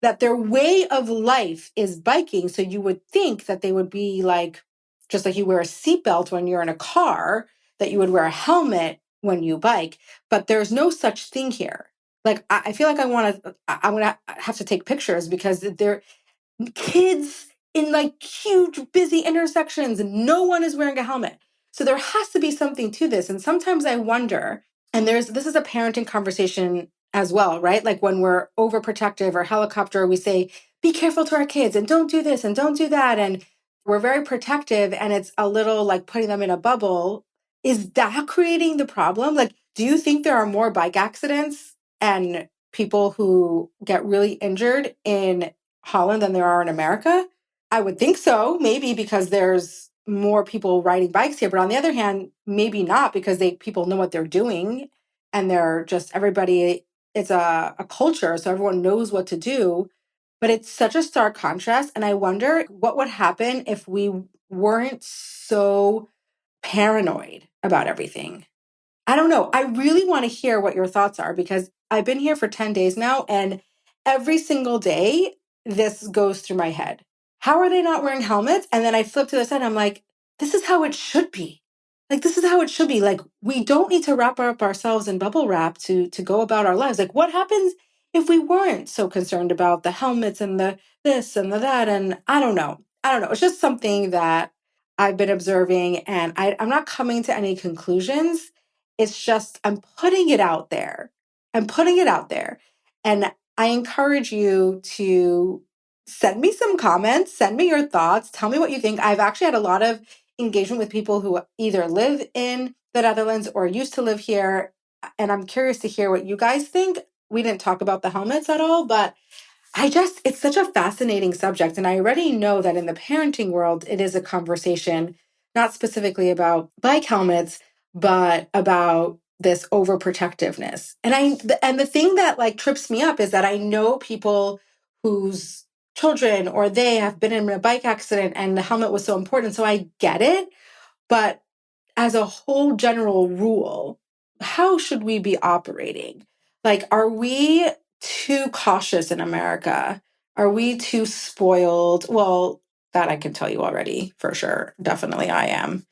that their way of life is biking. So you would think that they would be like, just like you wear a seatbelt when you're in a car, that you would wear a helmet when you bike, but there's no such thing here. Like, I feel like I'm going to have to take pictures because they're kids in like huge busy intersections and no one is wearing a helmet. So there has to be something to this. And sometimes I wonder, and this is a parenting conversation as well, right? Like when we're overprotective or helicopter, we say, be careful to our kids and don't do this and don't do that. And we're very protective and it's a little like putting them in a bubble. Is that creating the problem? Like, do you think there are more bike accidents and people who get really injured in Holland than there are in America? I would think so, maybe because there's more people riding bikes here. But on the other hand, maybe not because people know what they're doing and they're just everybody, it's a culture. So everyone knows what to do. But it's such a stark contrast. And I wonder what would happen if we weren't so paranoid about everything. I don't know. I really want to hear what your thoughts are because I've been here for 10 days now, and every single day this goes through my head. How are they not wearing helmets? And then I flip to the side and I'm like, this is how it should be. Like, this is how it should be. Like, we don't need to wrap up ourselves in bubble wrap to go about our lives. Like, what happens if we weren't so concerned about the helmets and the this and the that? And I don't know. I don't know. It's just something that I've been observing, and I'm not coming to any conclusions. It's just, I'm putting it out there. I'm putting it out there. And I encourage you to send me some comments, send me your thoughts, tell me what you think. I've actually had a lot of engagement with people who either live in the Netherlands or used to live here. And I'm curious to hear what you guys think. We didn't talk about the helmets at all, but it's such a fascinating subject. And I already know that in the parenting world, it is a conversation, not specifically about bike helmets, but about this overprotectiveness. And the thing that like trips me up is that I know people whose children or they have been in a bike accident and the helmet was so important. So I get it. But as a whole general rule, how should we be operating? Like, are we too cautious in America? Are we too spoiled? Well, that I can tell you already for sure. Definitely I am.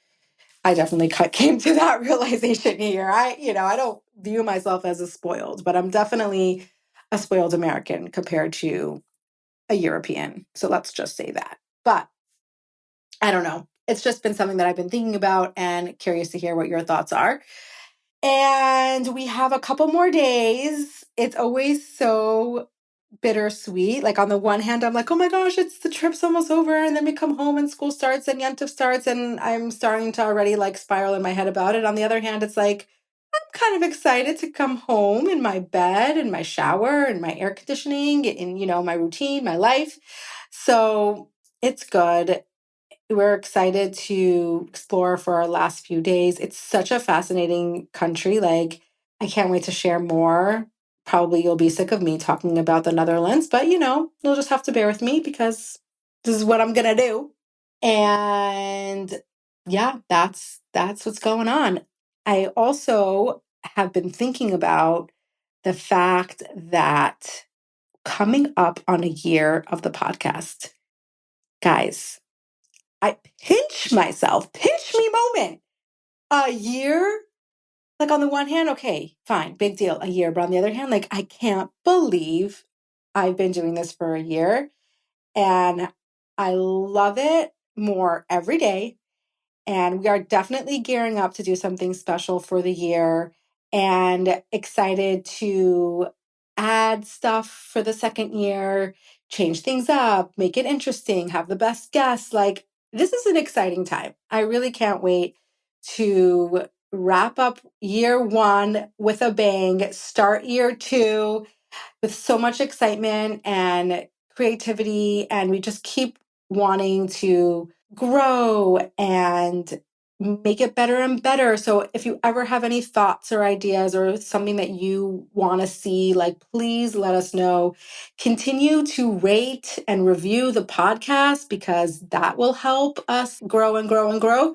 I definitely came to that realization here. I don't view myself as a spoiled, but I'm definitely a spoiled American compared to a European. So let's just say that. But I don't know. It's just been something that I've been thinking about and curious to hear what your thoughts are. And we have a couple more days. It's always so bittersweet. Like, on the one hand, I'm like, oh my gosh, the trip's almost over. And then we come home and school starts and Yentif starts. And I'm starting to already like spiral in my head about it. On the other hand, it's like, I'm kind of excited to come home in my bed and my shower and my air conditioning and, my routine, my life. So it's good. We're excited to explore for our last few days. It's such a fascinating country. Like, I can't wait to share more. Probably you'll be sick of me talking about the Netherlands, but you'll just have to bear with me because this is what I'm gonna do. And yeah, that's what's going on. I also have been thinking about the fact that coming up on a year of the podcast, guys, I pinch me moment. A year, like, on the one hand, okay, fine, big deal, a year. But on the other hand, like, I can't believe I've been doing this for a year and I love it more every day. And we are definitely gearing up to do something special for the year and excited to add stuff for the second year, change things up, make it interesting, have the best guests. Like, this is an exciting time. I really can't wait to wrap up year one with a bang, start year two with so much excitement and creativity. And we just keep wanting to grow and make it better and better. So if you ever have any thoughts or ideas or something that you want to see, like, please let us know. Continue to rate and review the podcast because that will help us grow and grow and grow.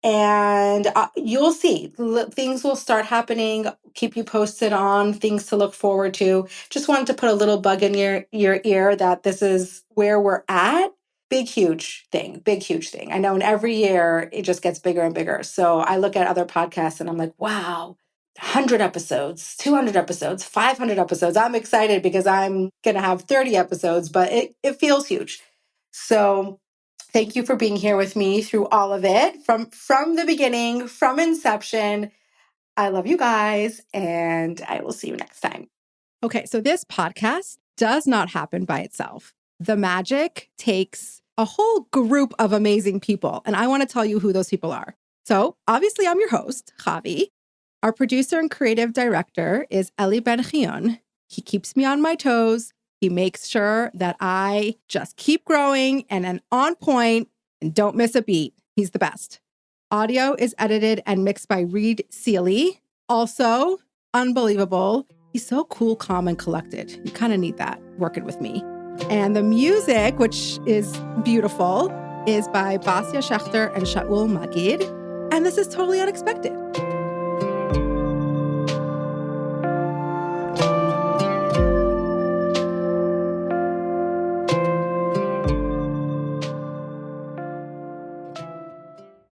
And you'll see things will start happening. Keep you posted on things to look forward to. Just wanted to put a little bug in your ear that this is where we're at. Big, huge thing. Big, huge thing. I know in every year it just gets bigger and bigger. So I look at other podcasts and I'm like, wow, 100 episodes, 200 episodes, 500 episodes. I'm excited because I'm going to have 30 episodes, but it feels huge. So thank you for being here with me through all of it from the beginning, from inception. I love you guys, and I will see you next time. Okay, so this podcast does not happen by itself. The magic takes a whole group of amazing people. And I want to tell you who those people are. So obviously I'm your host, Chavie. Our producer and creative director is Eli Ben-Chion. He keeps me on my toes. He makes sure that I just keep growing and am on point and don't miss a beat. He's the best. Audio is edited and mixed by Reed Seeley. Also, unbelievable. He's so cool, calm, and collected. You kind of need that working with me. And the music, which is beautiful, is by Basia Schechter and Shaul Magid. And this is totally unexpected.